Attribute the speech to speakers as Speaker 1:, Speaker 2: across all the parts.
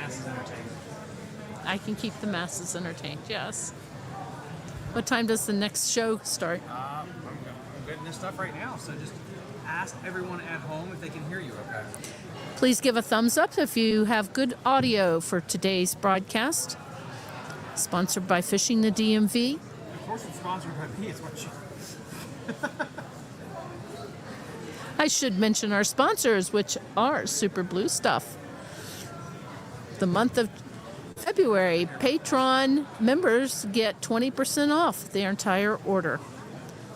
Speaker 1: masses entertained.
Speaker 2: I can keep the masses entertained, yes. What time does the next show start?
Speaker 1: I'm getting this stuff right now, so just ask everyone at home if they can hear you okay.
Speaker 2: Please give a thumbs up if you have good audio for today's broadcast. Sponsored by Fishing the DMV.
Speaker 1: Of course it's sponsored by me, it's what you...
Speaker 2: I should mention our sponsors, which are Super Blue Stuff. The month of February, Patreon members get 20% off their entire order.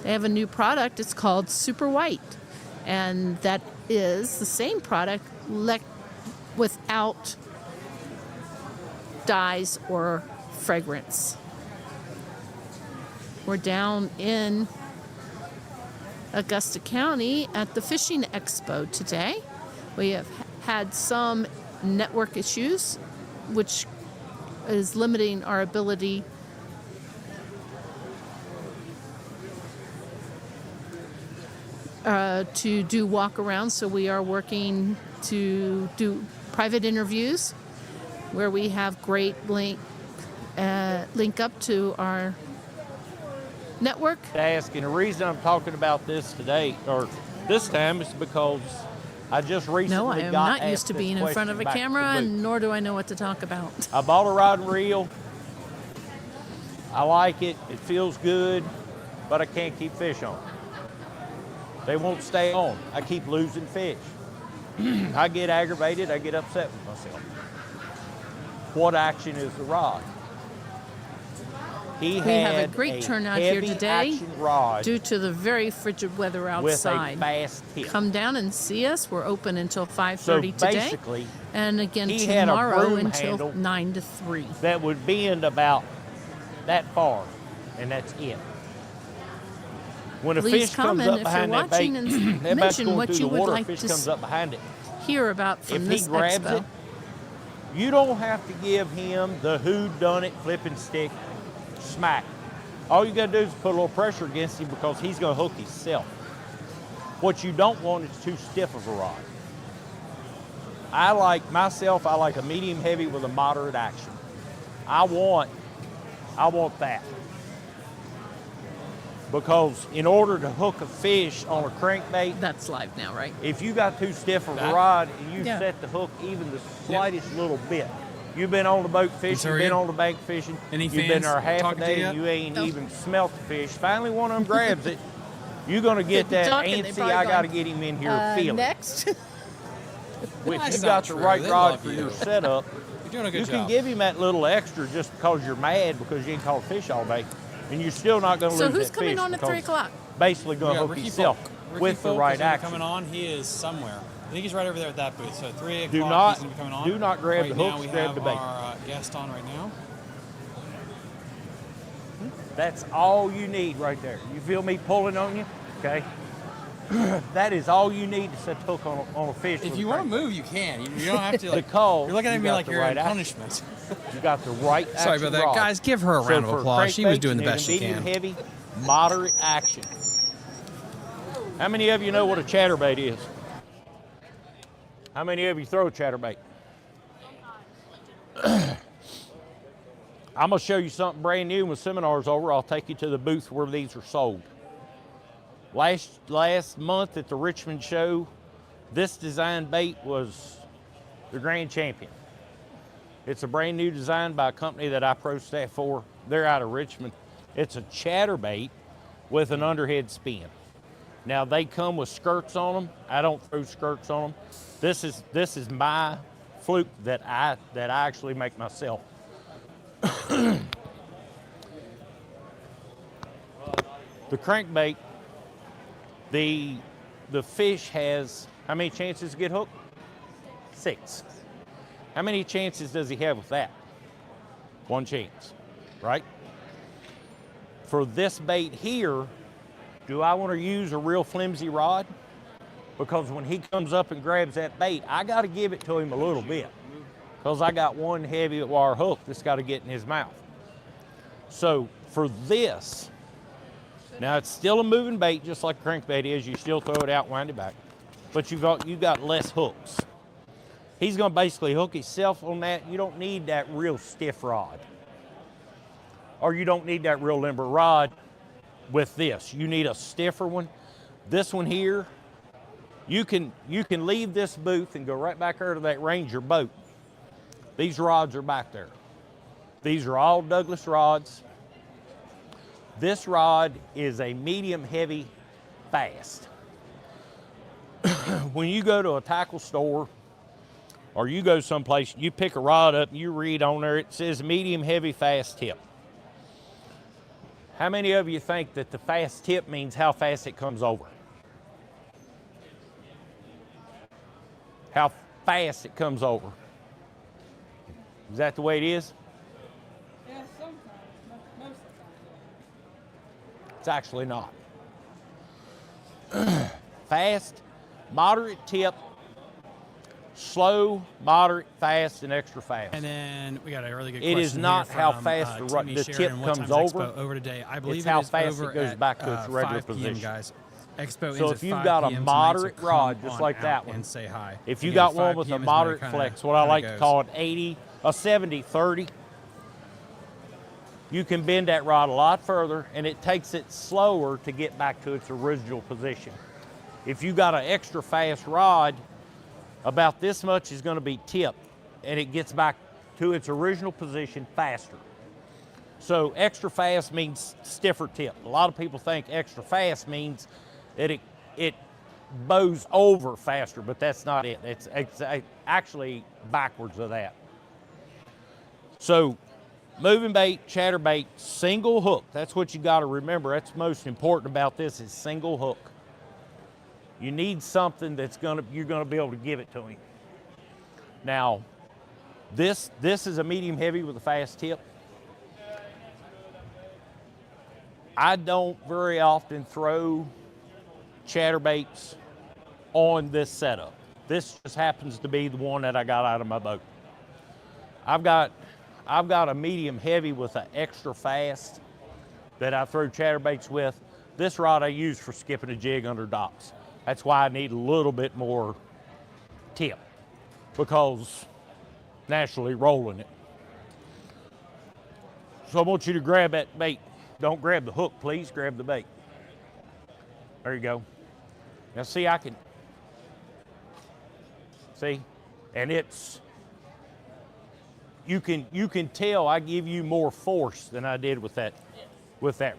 Speaker 2: They have a new product. It's called Super White. And that is the same product without dyes or fragrance. We're down in Augusta County at the Fishing Expo today. We have had some network issues, which is limiting our ability to do walk-arounds, so we are working to do private interviews where we have great link up to our network.
Speaker 3: And the reason I'm talking about this today, or this time, is because I just recently
Speaker 2: No, I am
Speaker 3: got
Speaker 2: not used to being in front of a camera, and nor do I know what to talk about.
Speaker 3: I bought a rod and reel. I like it. It feels good, but I can't keep fish on. They won't stay on. I keep losing fish. I get aggravated. I get upset with myself. What action is the rod?
Speaker 2: We have a great turnout here today
Speaker 3: rod
Speaker 2: due to the very frigid weather outside.
Speaker 3: With a fast tip.
Speaker 2: Come down and see us. We're open until 5:30
Speaker 3: so
Speaker 2: today.
Speaker 3: Basically,
Speaker 2: and again
Speaker 3: he had a
Speaker 2: tomorrow
Speaker 3: broom
Speaker 2: until
Speaker 3: handle
Speaker 2: 9 to 3.
Speaker 3: That would bend about that far, and that's it. When a
Speaker 2: Please
Speaker 3: fish comes up behind that bait,
Speaker 2: and
Speaker 3: that bait's
Speaker 2: mention
Speaker 3: going
Speaker 2: what
Speaker 3: through
Speaker 2: you
Speaker 3: the
Speaker 2: would
Speaker 3: water,
Speaker 2: like
Speaker 3: fish
Speaker 2: to
Speaker 3: comes up behind it.
Speaker 2: hear about from
Speaker 3: If
Speaker 2: this
Speaker 3: he grabs
Speaker 2: expo.
Speaker 3: it, you don't have to give him the who-done-it flipping stick smack. All you gotta do is put a little pressure against him because he's gonna hook himself. What you don't want is too stiff of a rod. I like a medium heavy with a moderate action. I want that. Because in order to hook a fish on a crankbait,
Speaker 2: That's live now, right?
Speaker 3: if you got too stiff of a rod and you
Speaker 2: Yeah.
Speaker 3: set the hook even the slightest little bit, you've been on the boat fishing, been on the bank fishing,
Speaker 1: Any
Speaker 3: you've been
Speaker 1: fans
Speaker 3: there half a
Speaker 1: talking to
Speaker 3: day
Speaker 1: you
Speaker 3: and
Speaker 1: yet?
Speaker 3: you ain't
Speaker 2: No.
Speaker 3: even smelt the fish. Finally one of them grabs it, you're gonna get
Speaker 2: They've been
Speaker 3: that
Speaker 2: talking, they've
Speaker 3: antsy,
Speaker 2: probably
Speaker 3: I gotta
Speaker 2: gone,
Speaker 3: get him in here feeling.
Speaker 2: Next.
Speaker 3: If
Speaker 1: That's
Speaker 3: you
Speaker 1: not
Speaker 3: got the
Speaker 1: true.
Speaker 3: right
Speaker 1: They
Speaker 3: rod
Speaker 1: love
Speaker 3: for
Speaker 1: you.
Speaker 3: your setup,
Speaker 1: You're doing a good
Speaker 3: you
Speaker 1: job.
Speaker 3: can give him that little extra just because you're mad because you ain't caught a fish all day. And you're still not gonna
Speaker 2: So
Speaker 3: lose
Speaker 2: who's
Speaker 3: that
Speaker 2: coming
Speaker 3: fish
Speaker 2: on at 3
Speaker 3: because
Speaker 2: o'clock?
Speaker 3: basically
Speaker 1: We
Speaker 3: gonna
Speaker 1: got
Speaker 3: hook
Speaker 1: Ricky
Speaker 3: himself
Speaker 1: Fulk. Ricky
Speaker 3: with the
Speaker 1: Fulk
Speaker 3: right
Speaker 1: is gonna be
Speaker 3: action.
Speaker 1: coming on. He is somewhere. I think he's right over there at that booth. So 3 o'clock
Speaker 3: Do not-
Speaker 1: he's going to be coming on.
Speaker 3: do not grab
Speaker 1: right
Speaker 3: the
Speaker 1: now
Speaker 3: hooks,
Speaker 1: we
Speaker 3: grab
Speaker 1: have
Speaker 3: the bait.
Speaker 1: our guest on right now.
Speaker 3: That's all you need right there. You feel me pulling on you? Okay. That is all you need to set the hook on a fish.
Speaker 1: If
Speaker 3: with
Speaker 1: you
Speaker 3: a
Speaker 1: want to
Speaker 3: crank.
Speaker 1: move, you can. You don't have to. Like,
Speaker 3: Because
Speaker 1: you're looking at
Speaker 3: you
Speaker 1: me
Speaker 3: got
Speaker 1: like
Speaker 3: the
Speaker 1: you're
Speaker 3: right
Speaker 1: in
Speaker 3: action.
Speaker 1: punishment.
Speaker 3: You got the right
Speaker 1: Sorry
Speaker 3: action
Speaker 1: about that.
Speaker 3: rod.
Speaker 1: Guys, give her a round of
Speaker 3: for
Speaker 1: applause. She was
Speaker 3: crankbaits
Speaker 1: doing the
Speaker 3: and
Speaker 1: best she
Speaker 3: medium
Speaker 1: can.
Speaker 3: heavy, moderate action. How many of you know what a chatterbait is? How many of you throw a chatterbait? I'm gonna show you something brand new when seminar's over. I'll take you to the booth where these are sold. Last month at the Richmond show, this design bait was the grand champion. It's a brand new design by a company that I pro staff for. They're out of Richmond. It's a chatterbait with an underhead spin. Now they come with skirts on them. I don't throw skirts on them. This is my fluke that I actually make myself. The crankbait, the fish has how many chances to get hooked? 6. How many chances does he have with that? 1 chance, right? For this bait here, do I want to use a real flimsy rod? Because when he comes up and grabs that bait, I got to give it to him a little bit. Because I got one heavy wire hook that's got to get in his mouth. So for this, now it's still a moving bait just like a crankbait is. You still throw it out, wind it back. But you got less hooks. He's gonna basically hook himself on that. You don't need that real stiff rod. Or you don't need that real limber rod with this. You need a stiffer one. This one here, you can leave this booth and go right back there to that Ranger boat. These rods are back there. These are all Douglas rods. This rod is a medium heavy fast. When you go to a tackle store or you go someplace, you pick a rod up and you read on there, it says medium heavy fast tip. How many of you think that the fast tip means how fast it comes over? How fast it comes over. Is that the way it is?
Speaker 4: Yeah, sometimes. Most of the time.
Speaker 3: It's actually not. Fast, moderate tip, slow, moderate, fast, and extra fast.
Speaker 1: And then we got a really good
Speaker 3: It
Speaker 1: question.
Speaker 3: is not
Speaker 1: here
Speaker 3: how
Speaker 1: from,
Speaker 3: fast
Speaker 1: Timmy
Speaker 3: the
Speaker 1: Sheridan.
Speaker 3: tip
Speaker 1: What
Speaker 3: comes
Speaker 1: time's
Speaker 3: over.
Speaker 1: Expo over today? I believe
Speaker 3: It's how
Speaker 1: it is
Speaker 3: fast
Speaker 1: over
Speaker 3: it goes
Speaker 1: at,
Speaker 3: back to its regular
Speaker 1: 5 p.m.,
Speaker 3: position.
Speaker 1: guys. Expo
Speaker 3: So
Speaker 1: ends
Speaker 3: if
Speaker 1: at
Speaker 3: you've
Speaker 1: 5
Speaker 3: got a
Speaker 1: p.m.
Speaker 3: moderate
Speaker 1: tonight, so
Speaker 3: rod,
Speaker 1: come
Speaker 3: just
Speaker 1: on
Speaker 3: like that
Speaker 1: out
Speaker 3: one.
Speaker 1: and say hi.
Speaker 3: If you
Speaker 1: Again,
Speaker 3: got
Speaker 1: 5
Speaker 3: one with a
Speaker 1: p.m. is when it
Speaker 3: moderate
Speaker 1: kinda-
Speaker 3: flex, what I
Speaker 1: kinda
Speaker 3: like to
Speaker 1: goes.
Speaker 3: call a 70-30, you can bend that rod a lot further and it takes it slower to get back to its original position. If you got an extra fast rod, about this much is going to be tipped and it gets back to its original position faster. So extra fast means stiffer tip. A lot of people think extra fast means that it bows over faster, but that's not it. It's actually backwards of that. So moving bait, chatterbait, single hook. That's what you got to remember. That's most important about this is single hook. You need something that's you're gonna be able to give it to him. Now, this is a medium heavy with a fast tip. I don't very often throw chatterbaits on this setup. This just happens to be the one that I got out of my boat. I've got a medium heavy with an extra fast that I throw chatterbaits with. This rod I use for skipping a jig under docks. That's why I need a little bit more tip, because naturally rolling it. So I want you to grab that bait. Don't grab the hook, please, grab the bait. There you go. Now see, I can, see? And it's, you can tell I give you more force than I did with that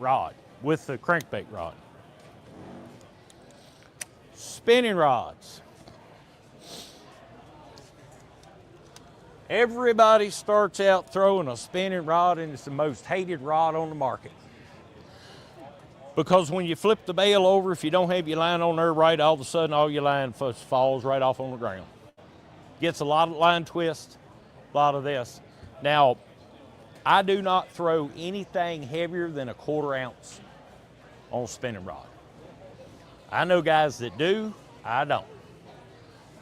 Speaker 3: rod, with the crankbait rod. Spinning rods. Everybody starts out throwing a spinning rod, and it's the most hated rod on the market. Because when you flip the bail over, if you don't have your line on there right, all of a sudden all your line falls right off on the ground. Gets a lot of line twist, a lot of this. Now, I do not throw anything heavier than a 1/4 ounce on a spinning rod. I know guys that do, I don't.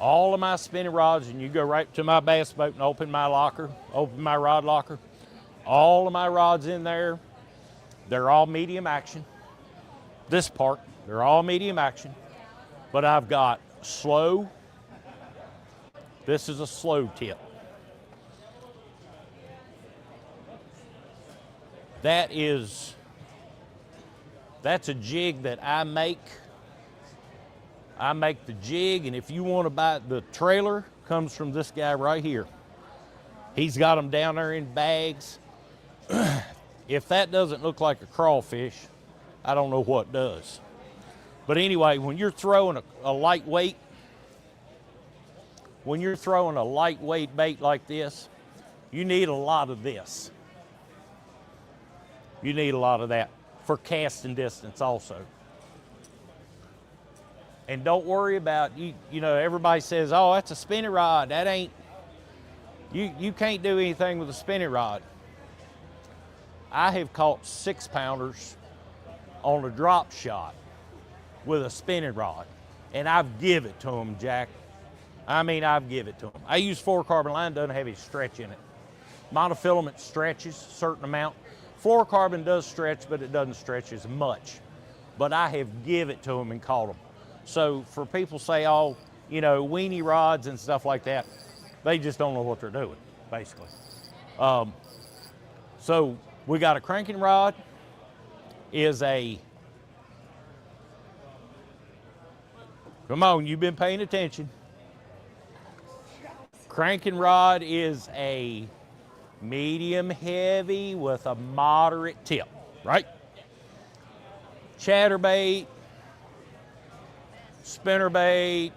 Speaker 3: All of my spinning rods, and you go right to my bass boat and open my rod locker, all of my rods in there, they're all medium action. This part, they're all medium action, but I've got slow. This is a slow tip. That's a jig that I make. I make the jig, and if you want to buy the trailer, comes from this guy right here. He's got them down there in bags. If that doesn't look like a crawfish, I don't know what does. But anyway, when you're throwing a lightweight, bait like this, you need a lot of this. You need a lot of that for casting distance also. And don't worry about, you know, everybody says, oh, that's a spinning rod. That ain't, you can't do anything with a spinning rod. I have caught 6-pounders on a drop shot with a spinning rod, and I've give it to them, Jack. I mean, I've give it to them. I use fluorocarbon line, doesn't have any stretch in it. Monofilament stretches a certain amount. Fluorocarbon does stretch, but it doesn't stretch as much. But I have give it to them and caught them. So for people say, oh, you know, weenie rods and stuff like that, They just don't know what they're doing, basically. So we got a cranking rod, is a, come on, you've been paying attention. Cranking rod is a medium heavy with a moderate tip, right? Chatterbait, spinnerbait,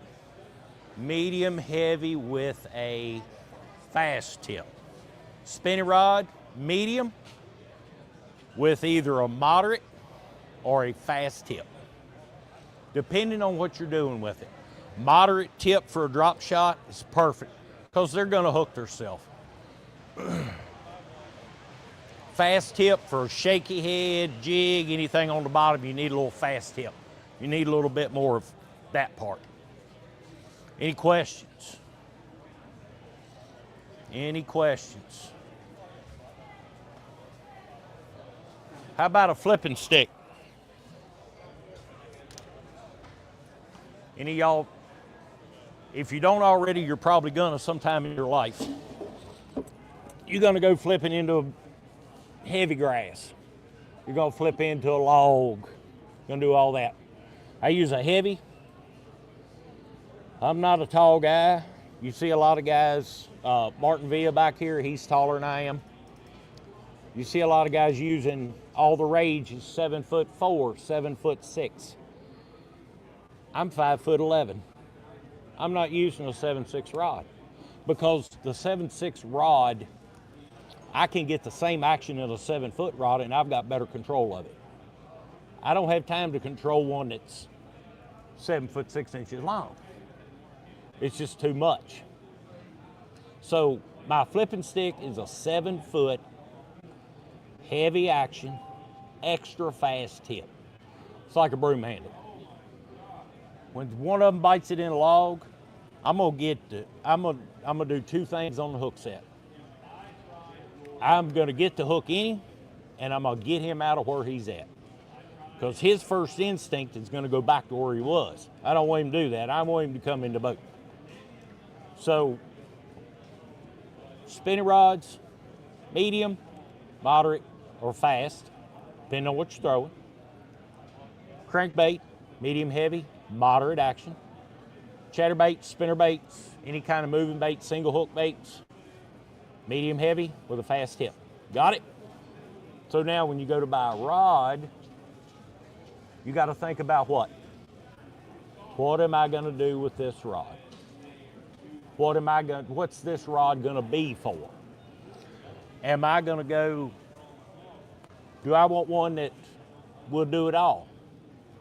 Speaker 3: medium heavy with a fast tip. Spinning rod, medium with either a moderate or a fast tip, depending on what you're doing with it. Moderate tip for a drop shot is perfect because they're gonna hook themselves. Fast tip for shaky head, jig, anything on the bottom, you need a little fast tip. You need a little bit more of that part. Any questions? Any questions? How about a flipping stick? Any of y'all, if you don't already, you're probably gonna sometime in your life. You're gonna go flipping into heavy grass. You're gonna flip into a log. You're gonna do all that. I use a heavy. I'm not a tall guy. You see a lot of guys, Martin Villa back here, he's taller than I am. You see a lot of guys using, all the rage is 7'4", 7'6". I'm 5'11". I'm not using a 7'6" rod because the 7'6" rod, I can get the same action in a 7-foot rod and I've got better control of it. I don't have time to control one that's 7 foot 6 inches long. It's just too much. So my flipping stick is a 7-foot heavy action, extra fast tip. It's like a broom handle. When one of them bites it in a log, I'm gonna do two things on the hook set. I'm gonna get the hook in him, and I'm gonna get him out of where he's at. Because his first instinct is gonna go back to where he was. I don't want him to do that. I want him to come in the boat. So, spinning rods, medium, moderate, or fast, depending on what you're throwing. Crankbait, medium heavy, moderate action. Chatterbait, spinnerbaits, any kind of moving bait, single hook baits, medium heavy with a fast tip. Got it? So now when you go to buy a rod, you got to think about what? What am I going to do with this rod? What's this rod going to be for? Am I going to go, do I want one that will do it all?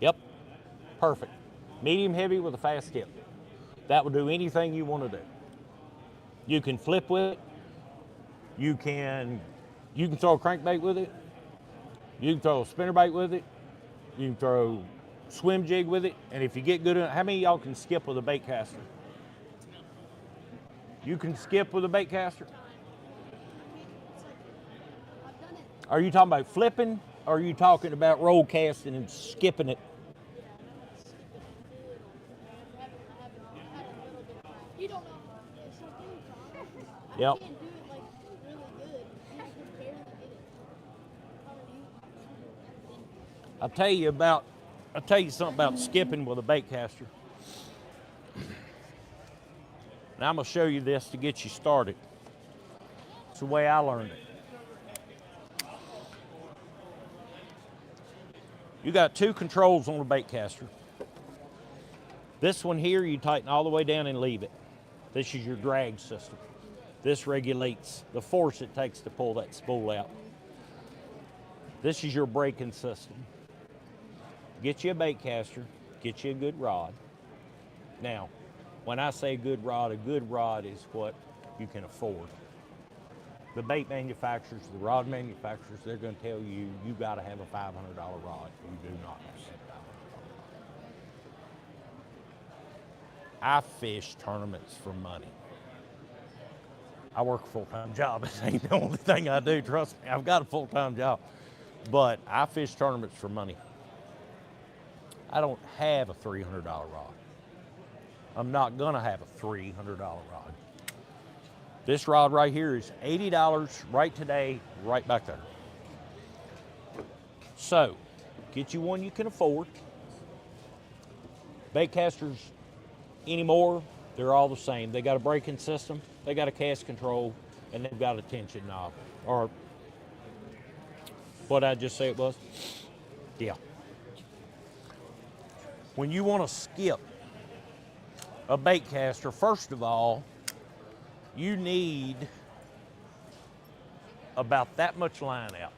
Speaker 3: Yep, perfect. Medium heavy with a fast tip. That will do anything you want to do. You can flip with it. You can throw a crankbait with it. You can throw a spinnerbait with it. You can throw swim jig with it. And if you get good at it, how many of y'all can skip with a bait caster? You can skip with a bait caster? Are you talking about flipping, or are you talking about roll casting and skipping it? Yep. I'll tell you something about skipping with a bait caster. Now I'm gonna show you this to get you started. It's the way I learned it. You got two controls on the bait caster. This one here, you tighten all the way down and leave it. This is your drag system. This regulates the force it takes to pull that spool out. This is your braking system. Get you a bait caster, get you a good rod. Now, when I say a good rod is what you can afford. The bait manufacturers, the rod manufacturers, they're going to tell you, you got to have a $500 rod. You do not. I fish tournaments for money. I work a full-time job. It ain't the only thing I do, trust me. I've got a full-time job. But I fish tournaments for money. I don't have a $300 rod. I'm not gonna have a $300 rod. This rod right here is $80 right today, right back there. So, get you one you can afford. Bait casters anymore, they're all the same. They got a braking system, they got a cast control, and they've got a tension knob. Or what I just say it was? Yeah. When you want to skip a bait caster, first of all, you need about that much line out.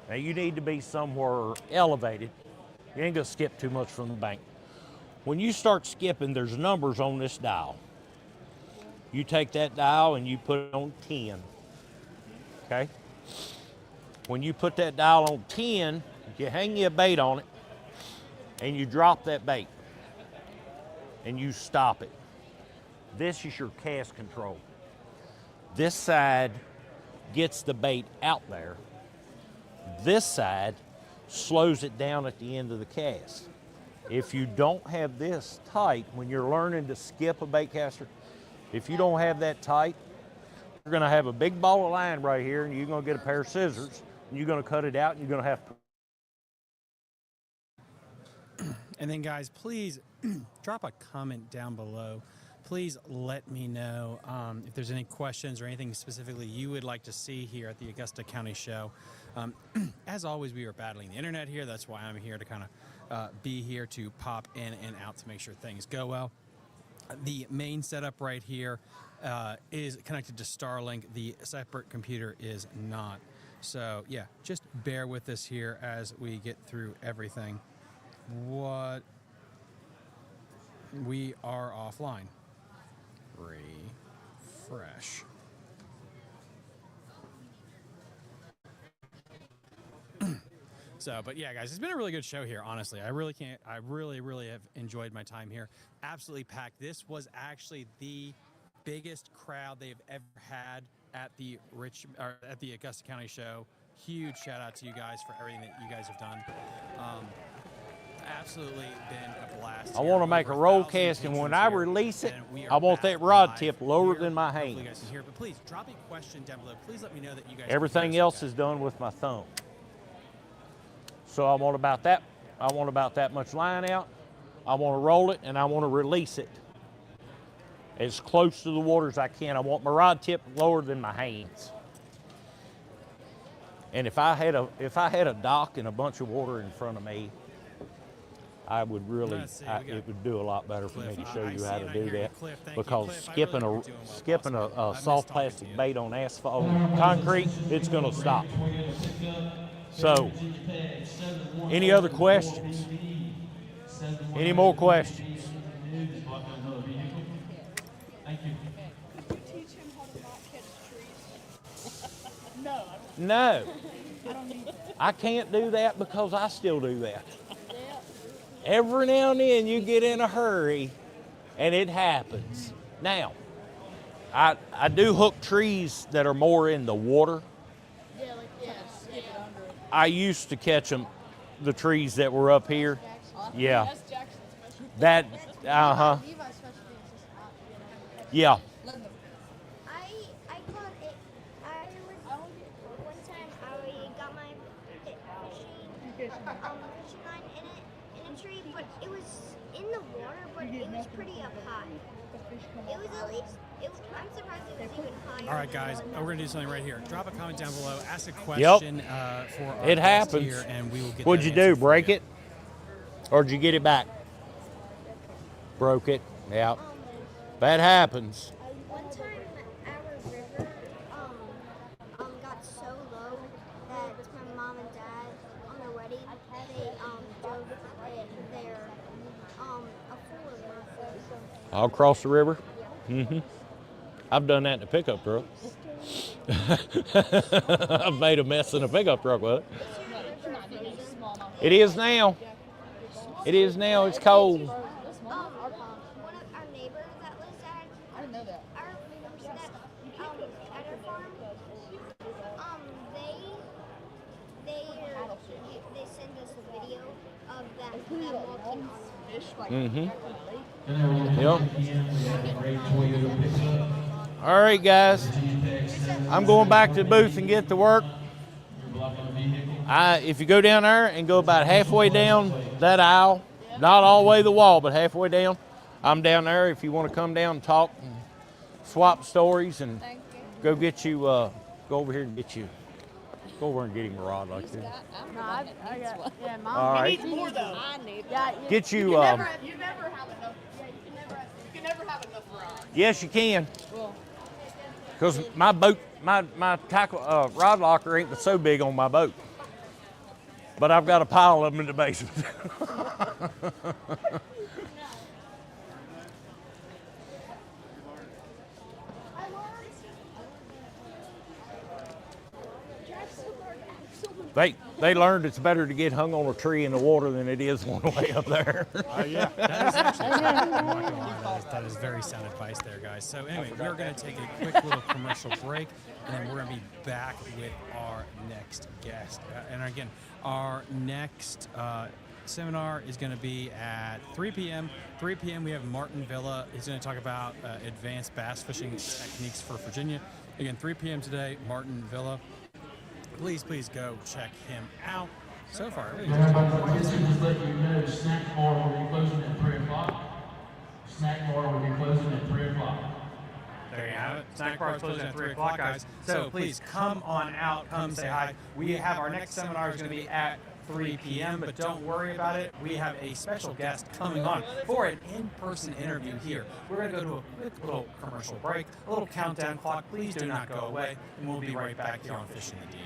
Speaker 3: Now you need to be somewhere elevated. You ain't gonna skip too much from the bank. When you start skipping, there's numbers on this dial. You take that dial and you put it on 10, okay? When you put that dial on 10, you hang your bait on it and you drop that bait and you stop it. This is your cast control. This side gets the bait out there. This side slows it down at the end of the cast. If you don't have this tight, when you're learning to skip a bait caster, if you don't have that tight, you're gonna have a big ball of line right here and you're gonna get a pair of scissors and you're gonna cut it out and you're gonna have to.
Speaker 1: And then guys, please drop a comment down below. Please let me know if there's any questions or anything specifically you would like to see here at the Augusta County Show. As always, we are battling the internet here. That's why I'm here to kind of be here to pop in and out to make sure things go well. The main setup right here is connected to Starlink. The separate computer is not. So yeah, just bear with us here as we get through everything. We are offline. Refresh. So, but yeah, guys, it's been a really good show here, honestly. I really have enjoyed my time here. Absolutely packed. This was actually the biggest crowd they've ever had at the Augusta County Show. Huge shout out to you guys for everything that you guys have done. Absolutely been a blast.
Speaker 3: I want to make a roll cast, and when I release it, I want that rod tip lower than my hand.
Speaker 1: You guys can hear, but please drop a question down below. Please let me know that you guys.
Speaker 3: Everything else is done with my thumb. So I want about that. I want about that much line out. I want to roll it, and I want to release it as close to the water as I can. I want my rod tip lower than my hands. And if I had a dock and a bunch of water in front of me, I would really, it would do a lot better for me to show you how to do that, because skipping a soft plastic bait on asphalt concrete, it's going to stop. So, any other questions? Any more questions?
Speaker 4: Teach him how to not catch trees.
Speaker 3: No. I can't do that because I still do that. Every now and then you get in a hurry and it happens. Now, I do hook trees that are more in the water.
Speaker 4: Yeah, like skip it under it.
Speaker 3: I used to catch them, the trees that were up here. Yeah.
Speaker 4: That's Jackson's specialty.
Speaker 3: That,
Speaker 5: Levi's specialty is just
Speaker 3: yeah.
Speaker 5: I caught it. One time I got my fishing line in a tree, but it was in the water, but it was pretty up high. It was at least. I'm surprised it was even higher.
Speaker 1: All right, guys, we're gonna do something right here. Drop a comment down below. Ask a question for our
Speaker 3: It
Speaker 1: guest
Speaker 3: happens.
Speaker 1: here, and we will get.
Speaker 3: What'd
Speaker 1: that
Speaker 3: you do?
Speaker 1: answer for
Speaker 3: Break
Speaker 1: you.
Speaker 3: it? Or did you get it back? Broke it. Yeah. That happens.
Speaker 5: One time our river got so low that my mom and dad on their wedding they drove their a full
Speaker 3: I'll cross the river? Mm-hmm. I've done that in a pickup truck. I've made a mess in a pickup truck with it. It is now. It is now. It's cold.
Speaker 5: one of our neighbors that lives at
Speaker 4: I didn't know that.
Speaker 5: our at our farm they send us a video of them walking on
Speaker 4: Fish like
Speaker 3: Mm-hmm.
Speaker 6: And then we'll
Speaker 3: Yep.
Speaker 6: again, great for you to pick up.
Speaker 3: All right, guys. I'm going back to the booth and get to work. If you go down there and go about halfway down that aisle, not all the way to the wall, but halfway down, I'm down there if you want to come down and talk and swap stories and go get you, go over here and get you, go over and get him a rod like this.
Speaker 4: No, I got, yeah, Mom.
Speaker 3: All right.
Speaker 4: He needs more, though. I need
Speaker 3: Get you,
Speaker 4: you never have enough. Yeah, you can never have enough rods.
Speaker 3: yes, you can. Because my boat, my tackle rod locker ain't so big on my boat. But I've got a pile of them in the basement. They learned it's better to get hung on a tree in the water than it is on the way up there.
Speaker 1: Yeah, that is actually, I'm not gonna lie, that is very sound advice there, guys. So anyway, we're going to take a quick little commercial break, and then we're going to be back with our next guest. And again, our next seminar is going to be at 3 p.m. 3 p.m. we have Martin Villa. He's going to talk about advanced bass fishing techniques for Virginia. Again, 3 p.m. today, Martin Villa. Please go check him out. So far,
Speaker 6: Just let you know, snack bar will be closing at 3 o'clock. Snack bar will be closing at 3 o'clock.
Speaker 1: there you have it. Snack bar is closing at 3 o'clock, guys. So please come on out, come say hi. We have our next seminar is going to be at 3 p.m., but don't worry about it. We have a special guest coming on for an in-person interview here. We're going to go to a quick little commercial break, a little countdown clock. Please do not go away, and we'll be right back here on Fishing the DMV.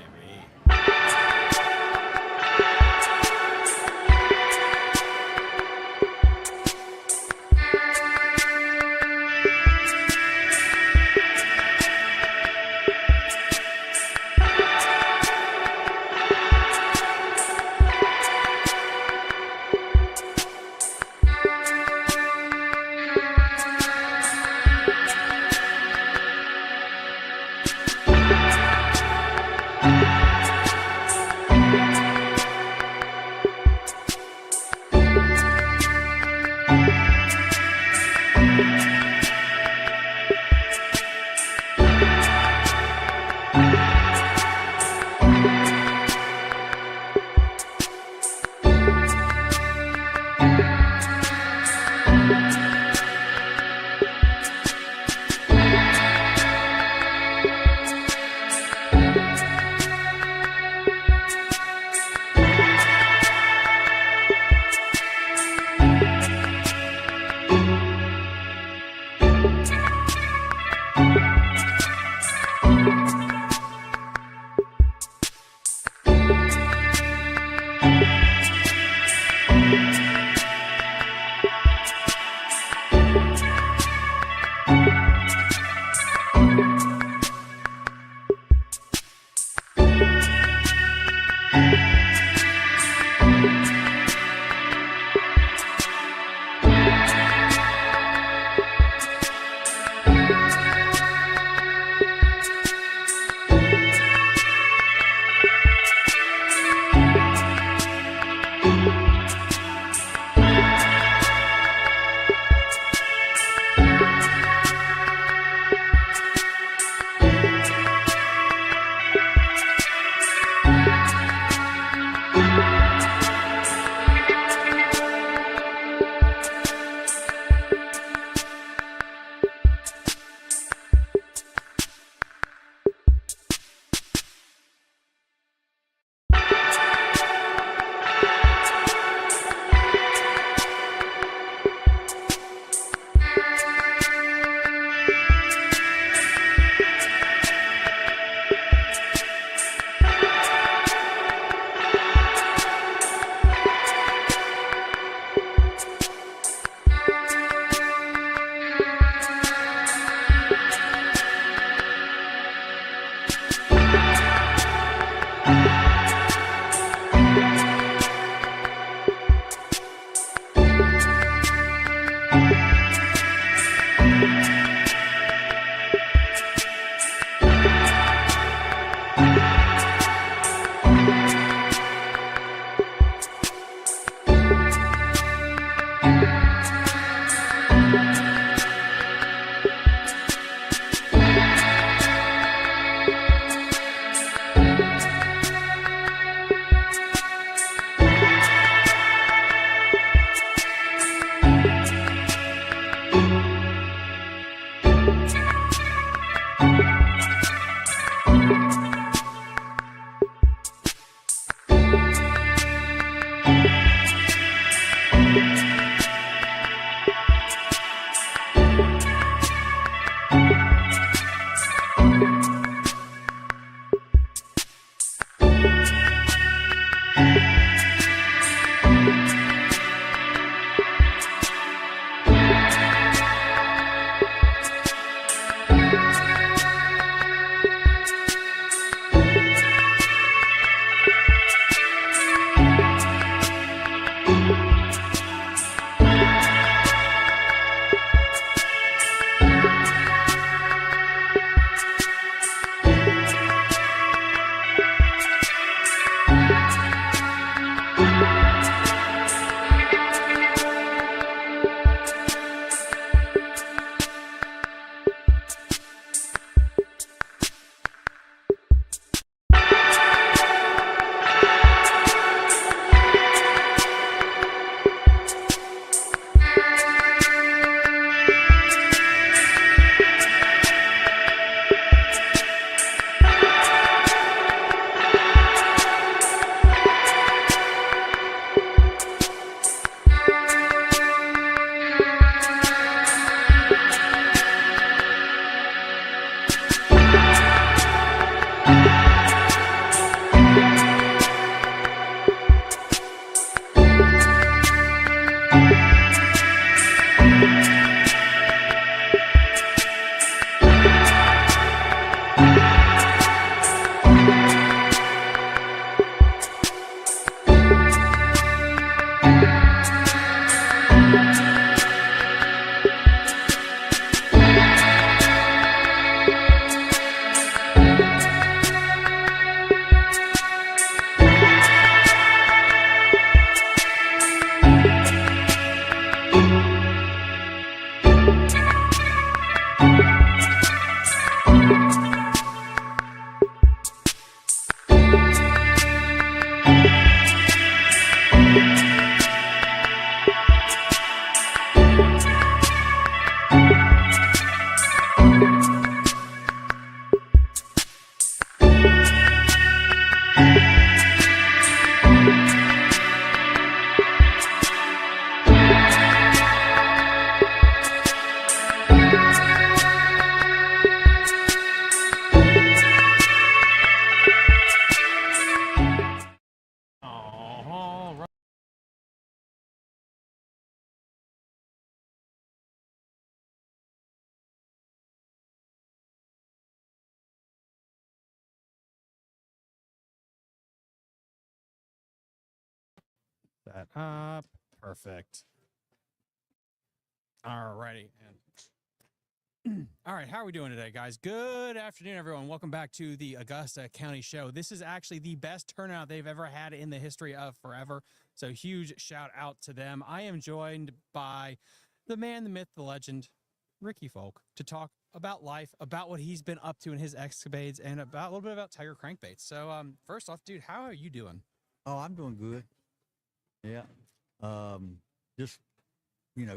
Speaker 1: All right. That up. Perfect. All righty. All right, how are we doing today, guys? Good afternoon, everyone. Welcome back to the Augusta County Show. This is actually the best turnout they've ever had in the history of forever. So huge shout out to them. I am joined by the man, the myth, the legend, Ricky Fulk, to talk about life, about what he's been up to in his escapades, and about a little bit about Tiger Crankbaits. So first off, dude, how are you doing?
Speaker 7: Oh, I'm doing good. Yeah. Just,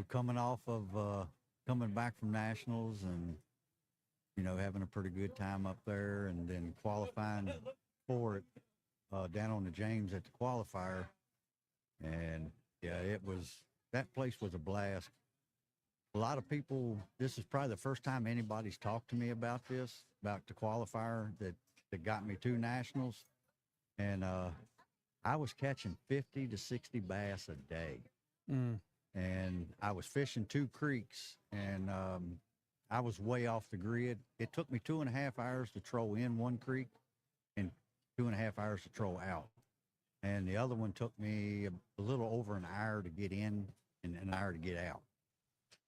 Speaker 7: coming off of coming back from nationals and, having a pretty good time up there and then qualifying for it down on the James at the qualifier. And yeah, that place was a blast. A lot of people, this is probably the first time anybody's talked to me about this, about the qualifier that got me to nationals. And, I was catching 50 to 60 bass a day. And I was fishing 2 creeks, and I was way off the grid. It took me 2.5 hours to troll in one creek and 2.5 hours to troll out. And the other one took me a little over an hour to get in and an hour to get out.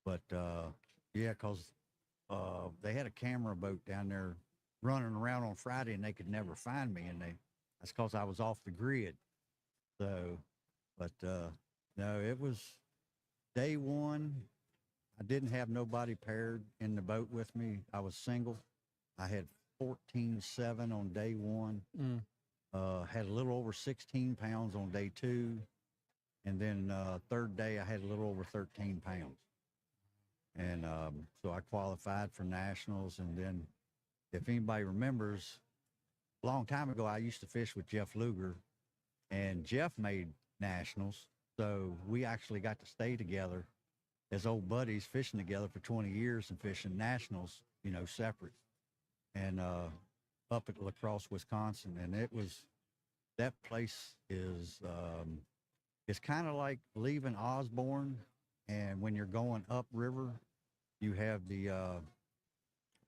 Speaker 7: But yeah, because they had a camera boat down there running around on Friday, and they could never find me. And that's because I was off the grid. So, but no, it was day one. I didn't have nobody paired in the boat with me. I was single. I had 14.7 on day one. Had a little over 16 pounds on day 2. And then third day, I had a little over 13 pounds. And so I qualified for nationals. And then if anybody remembers, a long time ago, I used to fish with Jeff Luger. And Jeff made nationals, so we actually got to stay together as old buddies, fishing together for 20 years and fishing nationals, separate. And up at La Crosse, Wisconsin, and that place is it's kind of like leaving Osborne, and when you're going upriver, you have the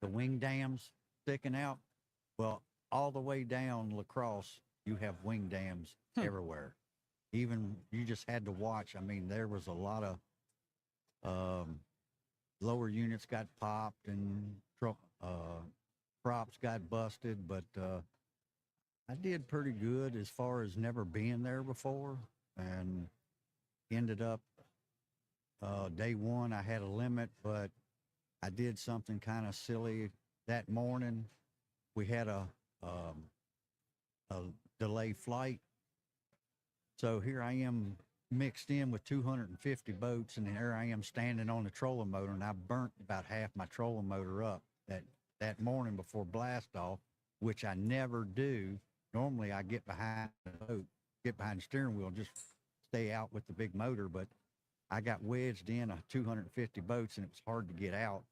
Speaker 7: wing dams sticking out. Well, all the way down La Crosse, you have wing dams everywhere. Even you just had to watch. I mean, there was a lot of lower units got popped and props got busted, but I did pretty good as far as never being there before, and ended up day one. I had a limit, but I did something kind of silly that morning. We had a delayed flight. So here I am mixed in with 250 boats, and here I am standing on the trolling motor, and I burnt about half my trolling motor up that morning before blast off, which I never do. Normally I get behind the boat, get behind the steering wheel, and just stay out with the big motor, but I got wedged in 250 boats, and it was hard to get out.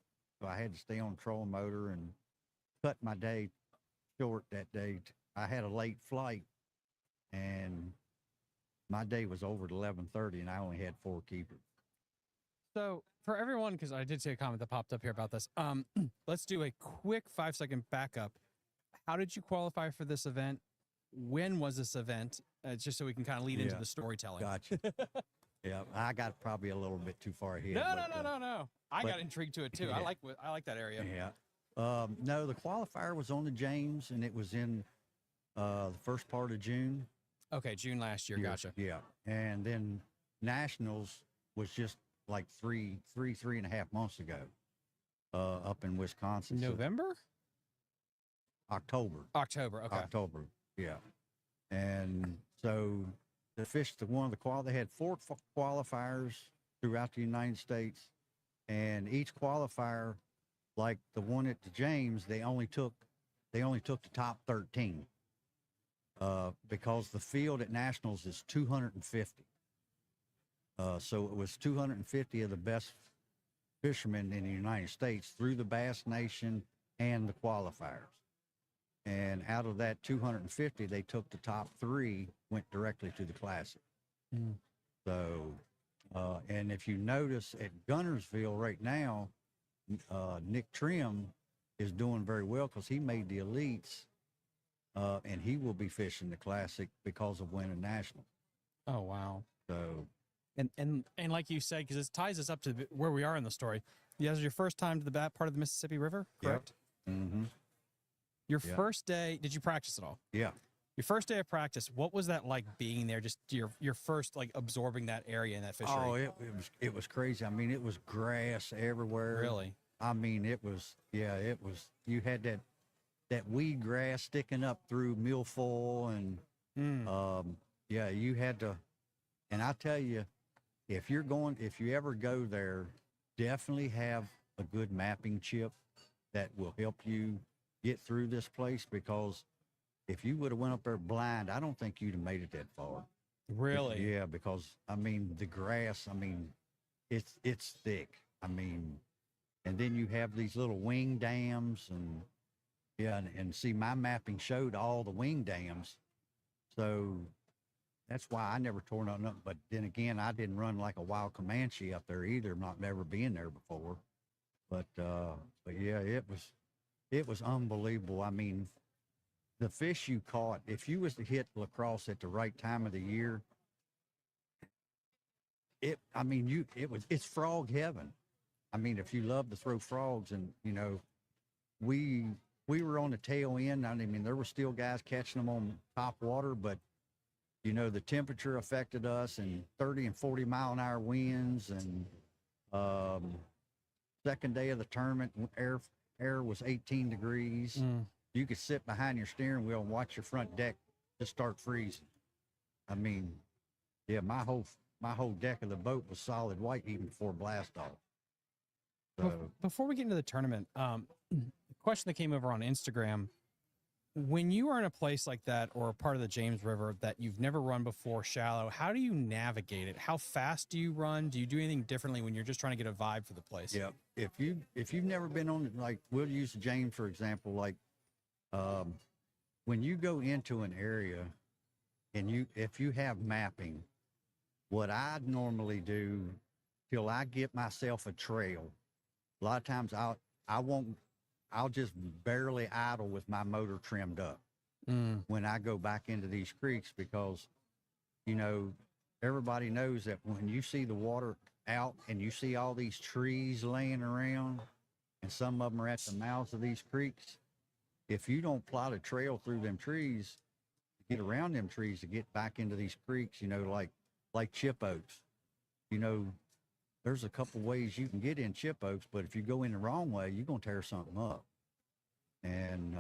Speaker 7: So I had to stay on the trolling motor and cut my day short that day. I had a late flight, and my day was over at 11:30, and I only had 4 keepers.
Speaker 1: So for everyone, because I did see a comment that popped up here about this, let's do a quick 5-second backup. How did you qualify for this event? When was this event? Just so we can kind of lead into the storytelling.
Speaker 7: Gotcha. Yeah, I got probably a little bit too far ahead.
Speaker 1: No. I got intrigued to it too.
Speaker 7: Yeah.
Speaker 1: I like that area.
Speaker 7: Yeah. No, the qualifier was on the James, and it was in the first part of June.
Speaker 1: Okay, June last year. Gotcha.
Speaker 7: Yeah, and then nationals was just like 3.5 months ago, up in Wisconsin.
Speaker 1: November?
Speaker 7: October.
Speaker 1: October. Okay.
Speaker 7: October, yeah. And so they had 4 qualifiers throughout the United States, and each qualifier, like the one at the James, they only took the top 13, because the field at Nationals is 250. So it was 250 of the best fishermen in the United States through the Bass Nation and the qualifiers. And out of that 250, they took the top 3, went directly to the Classic.
Speaker 1: Mm.
Speaker 7: So, and if you notice at Gunnersville right now, Nick Trim is doing very well because he made the elites, and he will be fishing the Classic because of winning national.
Speaker 1: Oh, wow.
Speaker 7: So,
Speaker 1: And like you said, because it ties us up to where we are in the story. You guys, your first time to the back part of the Mississippi River, correct?
Speaker 7: Yep. Mm-hmm.
Speaker 1: Your
Speaker 7: Yeah.
Speaker 1: first day, did you practice at all?
Speaker 7: Yeah.
Speaker 1: Your first day of practice, what was that like being there? Just your first like absorbing that area in that fishery.
Speaker 7: Oh, it was crazy. I mean, it was grass everywhere.
Speaker 1: Really?
Speaker 7: I mean, it was. You had that weed grass sticking up through milfoil, and you had to. And I tell you, if you ever go there, definitely have a good mapping chip that will help you get through this place, because if you would have went up there blind, I don't think you'd have made it that far.
Speaker 1: Really?
Speaker 7: Yeah, because I mean the grass, I mean it's thick. I mean, and then you have these little wing dams, and and see, my mapping showed all the wing dams. So that's why I never tore nothing up. But then again, I didn't run like a wild Comanche up there either, not never being there before. But yeah, it was unbelievable. I mean, the fish you caught, if you was to hit lacrosse at the right time of the year, it's frog heaven. I mean, if you love to throw frogs, and we were on the tail end. I mean, there were still guys catching them on top water, but the temperature affected us, and 30 and 40 mile an hour winds, and second day of the tournament, air was 18 degrees. You could sit behind your steering wheel and watch your front deck just start freezing. I mean, yeah, my whole deck of the boat was solid white even before blast off. So,
Speaker 1: before we get into the tournament, a question that came over on Instagram: when you are in a place like that, or a part of the James River that you've never run before, shallow, how do you navigate it? How fast do you run? Do you do anything differently when you're just trying to get a vibe for the place?
Speaker 7: yeah, if you've never been on, like, we'll use the James for example, like when you go into an area, and if you have mapping, what I normally do till I get myself a trail, a lot of times I'll just barely idle with my motor trimmed up when I go back into these creeks, because everybody knows that when you see the water out and you see all these trees laying around, and some of them are at the mouths of these creeks, if you don't plot a trail through them trees, get around them trees to get back into these creeks, like chip oaks, there's a couple ways you can get in chip oaks, but if you go in the wrong way, you're going to tear something up. And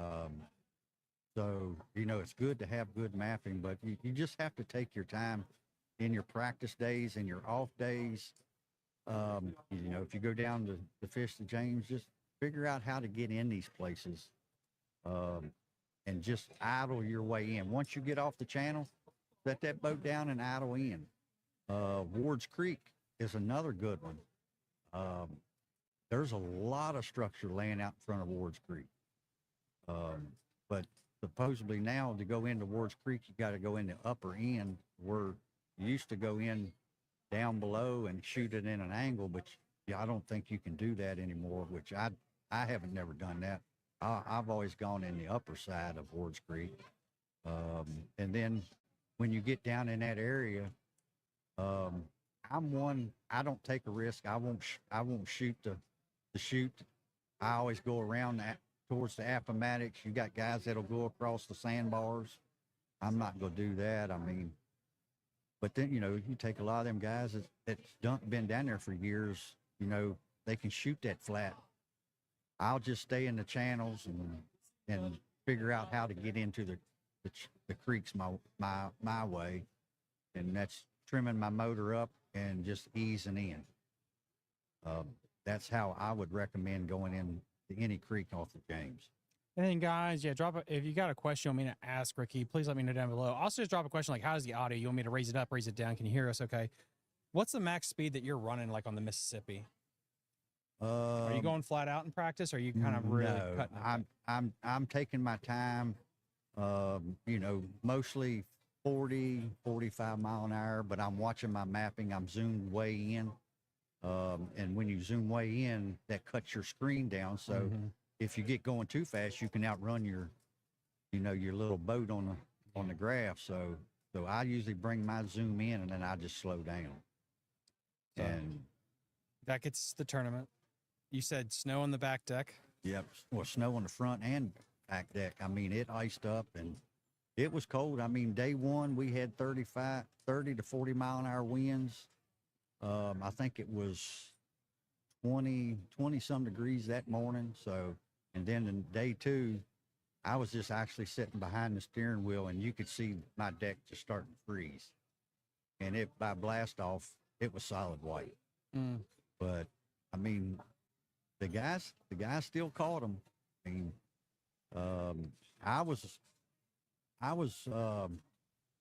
Speaker 7: so, it's good to have good mapping, but you just have to take your time in your practice days and your off days. If you go down to fish the James, just figure out how to get in these places, and just idle your way in. Once you get off the channel, set that boat down and idle in. Ward's Creek is another good one. There's a lot of structure laying out in front of Ward's Creek. But supposedly now, to go into Ward's Creek, you got to go in the upper end, where you used to go in down below and shoot it in an angle, but I don't think you can do that anymore, which I haven't never done that. I've always gone in the upper side of Ward's Creek. And then when you get down in that area, I don't take a risk. I won't shoot the chute. I always go around that towards the Appomattox. You got guys that'll go across the sandbars. I'm not going to do that. I mean, but then, you take a lot of them guys that's been down there for years, they can shoot that flat. I'll just stay in the channels and figure out how to get into the creeks my way, and that's trimming my motor up and just easing in. That's how I would recommend going in to any creek off of James.
Speaker 1: And then, guys, yeah, if you got a question you want me to ask Ricky, please let me know down below. Also, just drop a question like, how's the audio? You want me to raise it up, raise it down? Can you hear us okay? What's the max speed that you're running like on the Mississippi? Are you going flat out in practice, or are you kind of really cutting it?
Speaker 7: I'm taking my time, you know, mostly 40, 45 mile an hour, but I'm watching my mapping. I'm zoomed way in. And when you zoom way in, that cuts your screen down. So if you get going too fast, you can outrun your, you know, your little boat on the graph. So I usually bring my zoom in and then I just slow down.
Speaker 1: So
Speaker 7: and
Speaker 1: that gets the tournament. You said snow on the back deck.
Speaker 7: Yep. Well, snow on the front and back deck. I mean, it iced up and it was cold. I mean, day one, we had 30 to 40 mile an hour winds. I think it was 20 some degrees that morning. So, and then in day two, I was just actually sitting behind the steering wheel and you could see my deck just starting to freeze. And by blast off, it was solid white. But I mean, the guys still caught them. I mean, I was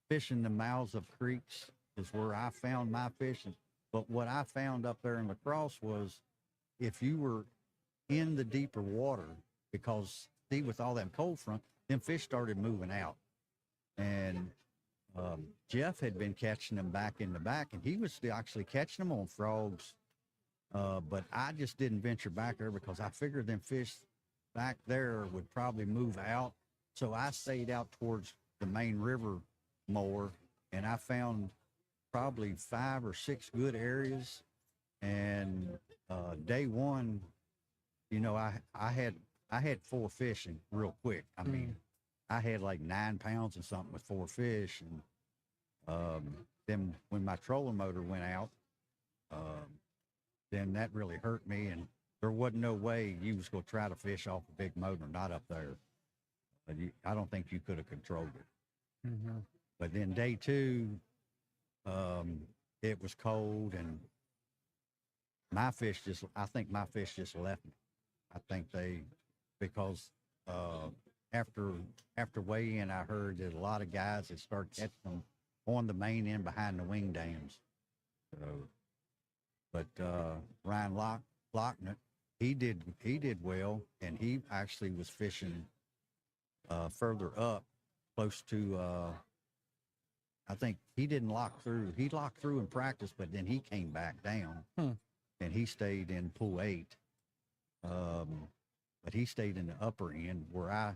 Speaker 7: fishing the mouths of creeks is where I found my fishing. But what I found up there in La Crosse was if you were in the deeper water, because see, with all that cold front, them fish started moving out. And Jeff had been catching them back in the back, and he was actually catching them on frogs. But I just didn't venture back there because I figured them fish back there would probably move out. So I stayed out towards the main river more, and I found probably 5 or 6 good areas. And day one, you know, I had 4 fishing real quick. I mean, I had like 9 pounds and something with 4 fish. And then when my trolling motor went out, then that really hurt me. And there wasn't no way you was going to try to fish off a big motor, not up there. But I don't think you could have controlled it. But then day two, it was cold and I think my fish just left me. I think because after weigh-in, I heard that a lot of guys had started catching them on the main end behind the wing dams. So, but Ryan Lockner, he did well, and he actually was fishing further up, close to. I think he didn't lock through. He locked through in practice, but then he came back down, and he stayed in pool 8. But he stayed in the upper end where I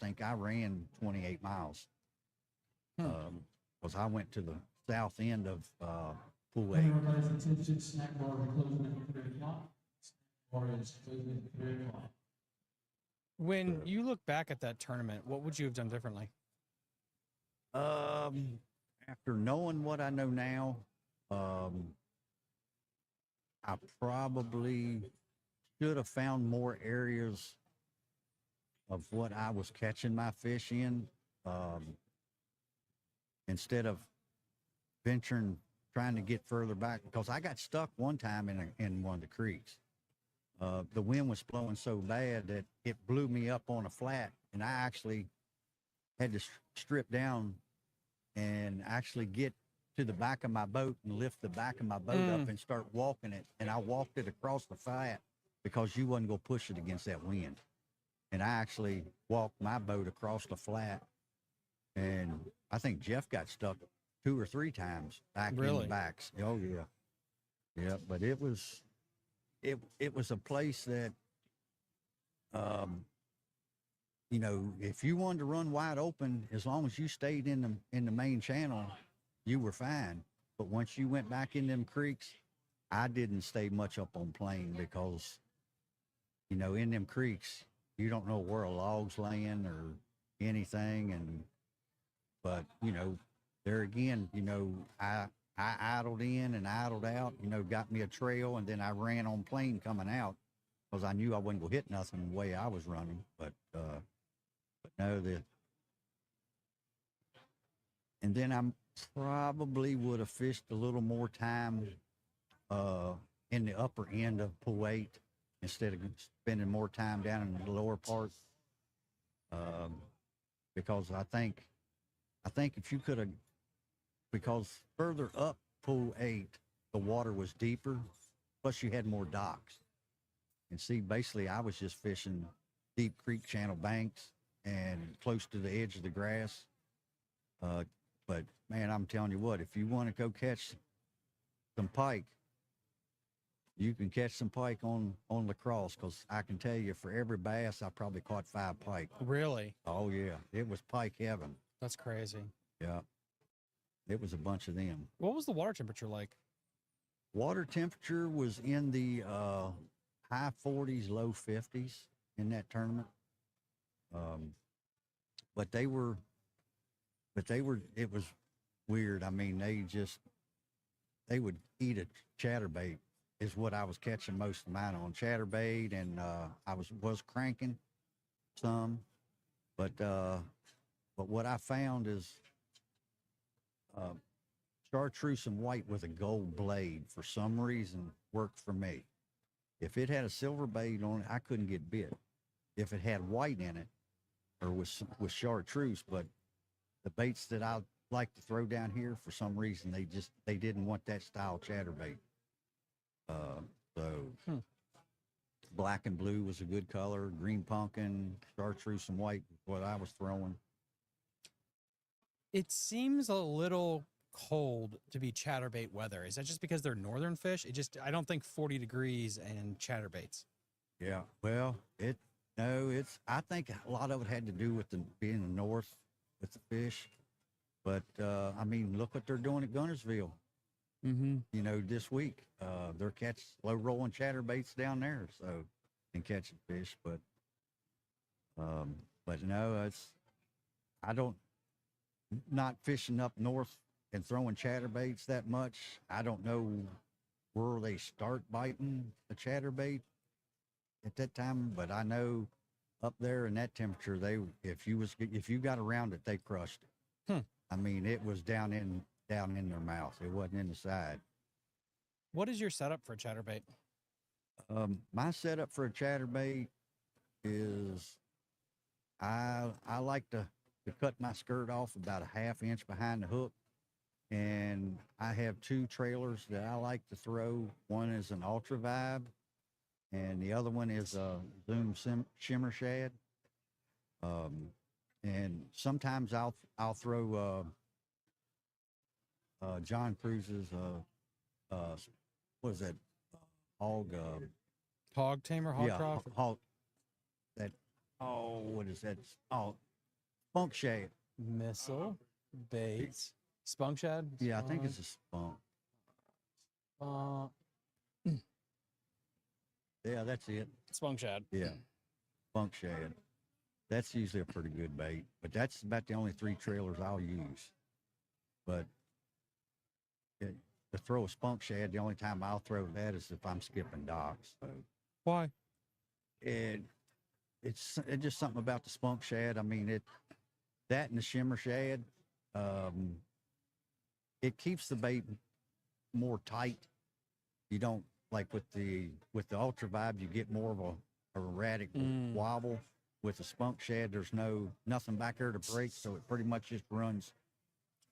Speaker 7: think I ran 28 miles. Because I went to the south end of pool 8.
Speaker 6: Everybody's attention, snack bar will be closing at 3 o'clock. Snack bar is closing at 3 o'clock.
Speaker 1: When you look back at that tournament, what would you have done differently?
Speaker 7: After knowing what I know now, I probably should have found more areas of what I was catching my fish in, instead of trying to get further back, because I got stuck one time in one of the creeks. The wind was blowing so bad that it blew me up on a flat, and I actually had to strip down and actually get to the back of my boat and lift the back of my boat up and start walking it. And I walked it across the flat because you wasn't going to push it against that wind. And I actually walked my boat across the flat, and I think Jeff got stuck 2 or 3 times back in the backs. Oh yeah. Yeah. But it was a place that, you know, if you wanted to run wide open, as long as you stayed in the main channel, you were fine. But once you went back in them creeks, I didn't stay much up on plane because, you know, in them creeks, you don't know where a log's laying or anything. But, you know, there again, you know, I idled in and idled out, you know, got me a trail, and then I ran on plane coming out because I knew I wasn't going to hit nothing the way I was running. But no, no, and then I probably would have fished a little more time in the upper end of Pool 8 instead of spending more time down in the lower part. Because I think if you could have, because further up Pool 8, the water was deeper, plus you had more docks. And see, basically, I was just fishing deep creek channel banks and close to the edge of the grass. But man, I'm telling you what, if you want to go catch some pike, you can catch some pike on Lacrosse, because I can tell you, for every bass, I probably caught 5 pike.
Speaker 1: Really?
Speaker 7: Oh yeah, it was pike heaven.
Speaker 1: That's crazy.
Speaker 7: Yeah, it was a bunch of them.
Speaker 1: What was the water temperature like?
Speaker 7: Water temperature was in the high 40s, low 50s in that tournament. But it was weird. I mean, they would eat a chatterbait is what I was catching most of mine on, chatterbait, and I was cranking some, but what I found is chartreuse and white with a gold blade for some reason worked for me. If it had a silver blade on it, I couldn't get bit. If it had white in it, or was chartreuse, but the baits that I like to throw down here, for some reason, they didn't want that style chatterbait. Black and blue was a good color. Green pumpkin, chartreuse and white was what I was throwing.
Speaker 1: It seems a little cold to be chatterbait weather. Is that just because they're northern fish? I don't think 40 degrees and chatterbaits.
Speaker 7: Yeah, well, I think a lot of it had to do with being in the north with the fish. But, I mean, look what they're doing at Gunnersville.
Speaker 1: Mm-hmm.
Speaker 7: You know, this week, they're catching low rolling chatterbaits down there, so, and catching fish. But no, not fishing up north and throwing chatterbaits that much. I don't know where they start biting a chatterbait at that time, but I know up there in that temperature, if you got around it, they crushed it. I mean, it was down in their mouth. It wasn't in the side.
Speaker 1: What is your setup for a chatterbait?
Speaker 7: My setup for a chatterbait is I like to cut my skirt off about a ½ inch behind the hook, and I have 2 trailers that I like to throw. One is an Ultra Vibe, and the other one is a Zoom Shimmer Shad. And sometimes I'll throw John Cruz's what is that, hog
Speaker 1: Tamer, hog trough?
Speaker 7: hog, that, what is that, spunk shad.
Speaker 1: Missile, baits, spunk shad?
Speaker 7: Yeah, I think it's a spunk. Yeah, that's it.
Speaker 1: Spunk shad.
Speaker 7: Yeah, spunk shad. That's usually a pretty good bait, but that's about the only 3 trailers I'll use. But to throw a spunk shad, the only time I'll throw that is if I'm skipping docks. So
Speaker 1: Why?
Speaker 7: it's just something about the spunk shad. I mean, that and the shimmer shad, it keeps the bait more tight. You don't, like with the Ultra Vibe, you get more of a erratic wobble. With the spunk shad, there's nothing back there to break, so it pretty much just runs.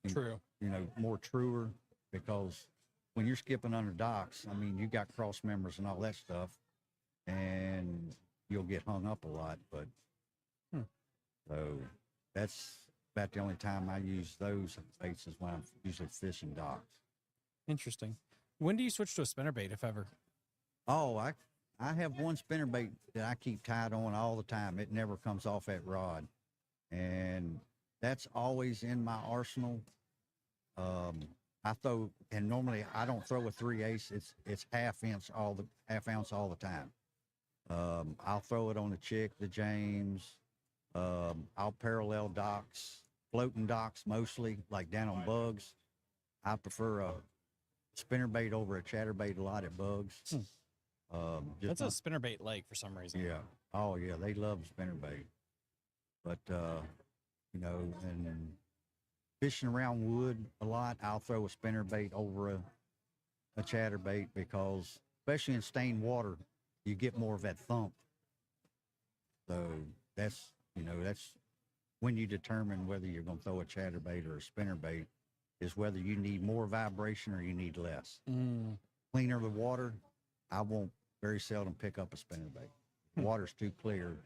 Speaker 1: True.
Speaker 7: You know, more truer, because when you're skipping under docks, I mean, you got cross members and all that stuff, and you'll get hung up a lot. But so that's about the only time I use those baits, is when I'm usually fishing docks.
Speaker 1: Interesting. When do you switch to a spinnerbait, if ever?
Speaker 7: Oh, I have one spinnerbait that I keep tied on all the time. It never comes off that rod, and that's always in my arsenal. I throw, and normally I don't throw a 3/8. It's ½ ounce all the time. I'll throw it on the Chick, the James. I'll parallel docks, floating docks mostly, like down on bugs. I prefer a spinnerbait over a chatterbait a lot at bugs.
Speaker 1: That's a spinnerbait lake for some reason.
Speaker 7: Yeah. Oh yeah, they love spinnerbait. But, you know, and fishing around wood a lot, I'll throw a spinner bait over a chatterbait because, especially in stained water, you get more of that thump. So that's, you know, that's when you determine whether you're going to throw a chatterbait or a spinner bait, is whether you need more vibration or you need less. Cleaner the water, I won't very seldom pick up a spinner bait. Water's too clear,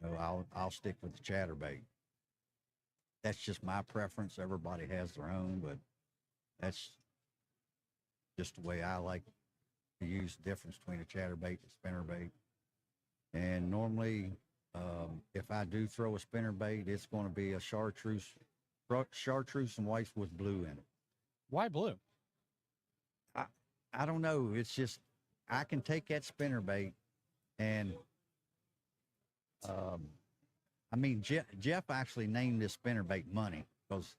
Speaker 7: you know, I'll stick with the chatterbait. That's just my preference. Everybody has their own, but that's just the way I like to use the difference between a chatterbait and a spinnerbait. And normally, if I do throw a spinnerbait, it's going to be a chartreuse and white with blue in it.
Speaker 1: Why blue?
Speaker 7: I don't know. It's just, I can take that spinnerbait and, I mean, Jeff actually named this spinnerbait Money because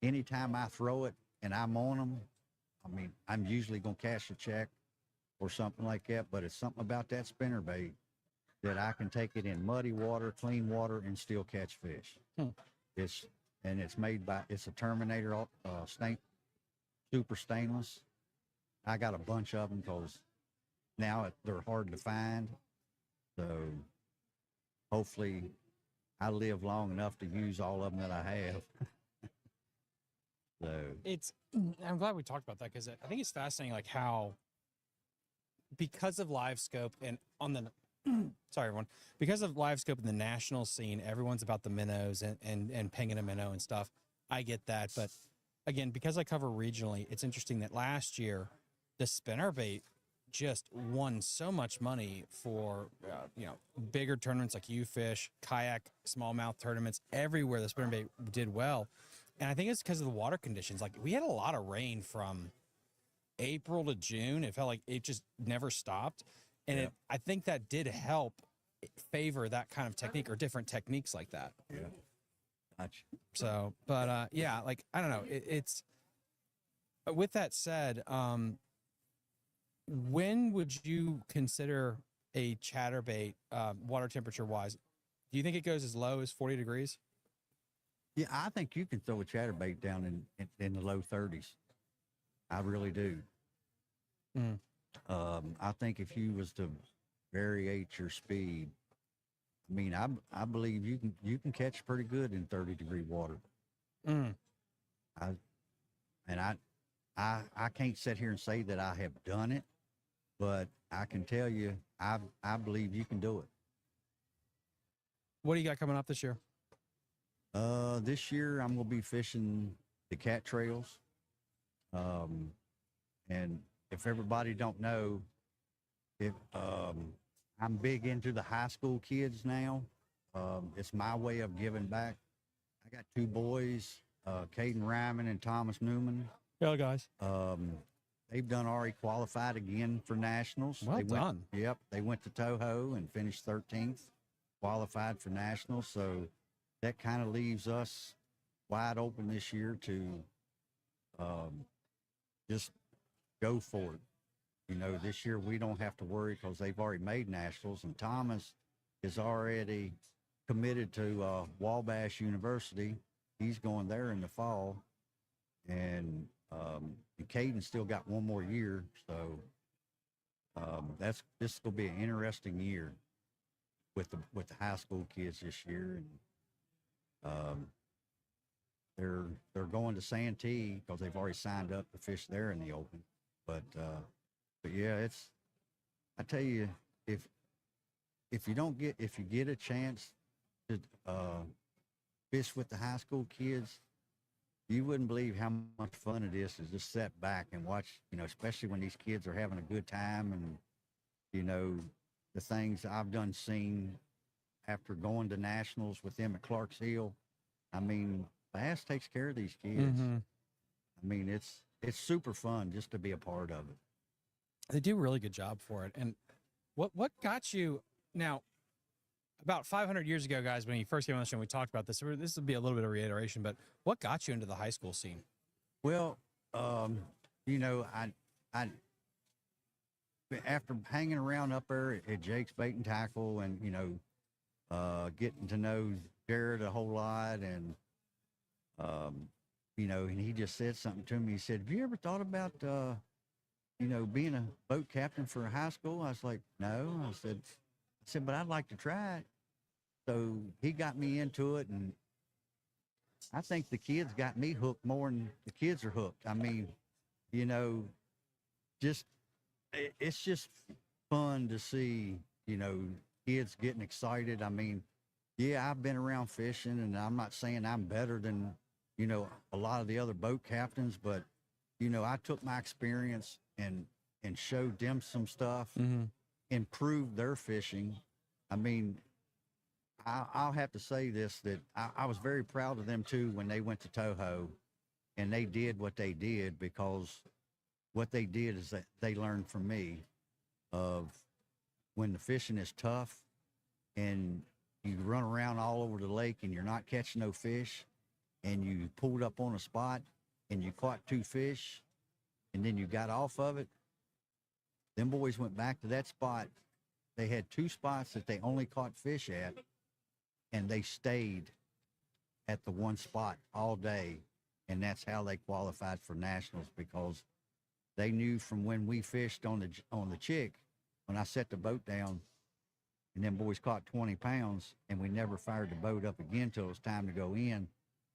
Speaker 7: anytime I throw it and I'm on them, I mean, I'm usually going to cash a check or something like that, but it's something about that spinnerbait that I can take it in muddy water, clean water, and still catch fish. It's made by, it's a Terminator super stainless. I got a bunch of them because now they're hard to find. So hopefully I live long enough to use all of them that I have. So
Speaker 1: I'm glad we talked about that because I think it's fascinating, like how, because of live scope and on the, sorry everyone, because of live scope in the national scene, everyone's about the minnows and pinging a minnow and stuff. I get that. But again, because I cover regionally, it's interesting that last year the spinnerbait just won so much money for, you know, bigger tournaments like U-Fish, kayak, smallmouth tournaments, everywhere the spinnerbait did well. And I think it's because of the water conditions. Like, we had a lot of rain from April to June. It felt like it just never stopped. And I think that did help favor that kind of technique or different techniques like that.
Speaker 7: Yeah. Gotcha.
Speaker 1: So, but yeah, like, I don't know. It's, with that said, when would you consider a chatterbait, water temperature wise? Do you think it goes as low as 40 degrees?
Speaker 7: Yeah, I think you can throw a chatterbait down in the low 30s. I really do. I think if you was to variate your speed, I mean, I believe you can catch pretty good in 30-degree water. I can't sit here and say that I have done it, but I can tell you, I believe you can do it.
Speaker 1: What do you got coming up this year?
Speaker 7: This year I'm gonna be fishing the cat trails. And if everybody don't know, I'm big into the high school kids now. It's my way of giving back. I got two boys, Caden Ryman and Thomas Newman.
Speaker 1: Yeah, guys.
Speaker 7: They've already qualified again for nationals.
Speaker 1: Well done.
Speaker 7: Yep, they went to Toho and finished 13th, qualified for nationals. So that kind of leaves us wide open this year to just go for it. You know, this year we don't have to worry because they've already made nationals, and Thomas is already committed to Wabash University. He's going there in the fall, and Caden still got one more year. So this will be an interesting year with the high school kids this year, and they're going to Santee because they've already signed up to fish there in the open. But yeah, I tell you, if you get a chance to fish with the high school kids, you wouldn't believe how much fun it is to just sit back and watch, you know, especially when these kids are having a good time. And, you know, the things I've seen after going to nationals with them at Clark's Hill. I mean, Bass takes care of these kids. I mean, it's super fun just to be a part of it.
Speaker 1: They do a really good job for it. And what got you now? About 500 years ago, guys, when you first came on the show, we talked about this. This would be a little bit of reiteration, but what got you into the high school scene?
Speaker 7: Well, you know, I after hanging around up there at Jake's Bait and Tackle, and you know, getting to know Jared a whole lot, and you know, and he just said something to me. He said, "Have you ever thought about you know, being a boat captain for a high school?" I was like, "No." I said, "But I'd like to try it." So he got me into it, and I think the kids got me hooked more than the kids are hooked. I mean, you know, just it's just fun to see, you know, kids getting excited. I mean, yeah, I've been around fishing, and I'm not saying I'm better than, you know, a lot of the other boat captains, but, you know, I took my experience and showed them some stuff, improved their fishing. I mean, I'll have to say this, that I was very proud of them too when they went to Toho and they did what they did, because what they did is that they learned from me of when the fishing is tough and you run around all over the lake and you're not catching no fish, and you pulled up on a spot and you caught 2 fish and then you got off of it. Them boys went back to that spot. They had 2 spots that they only caught fish at, and they stayed at the one spot all day. And that's how they qualified for nationals, because they knew from when we fished on the Chick, when I set the boat down and them boys caught 20 pounds and we never fired the boat up again till it was time to go in,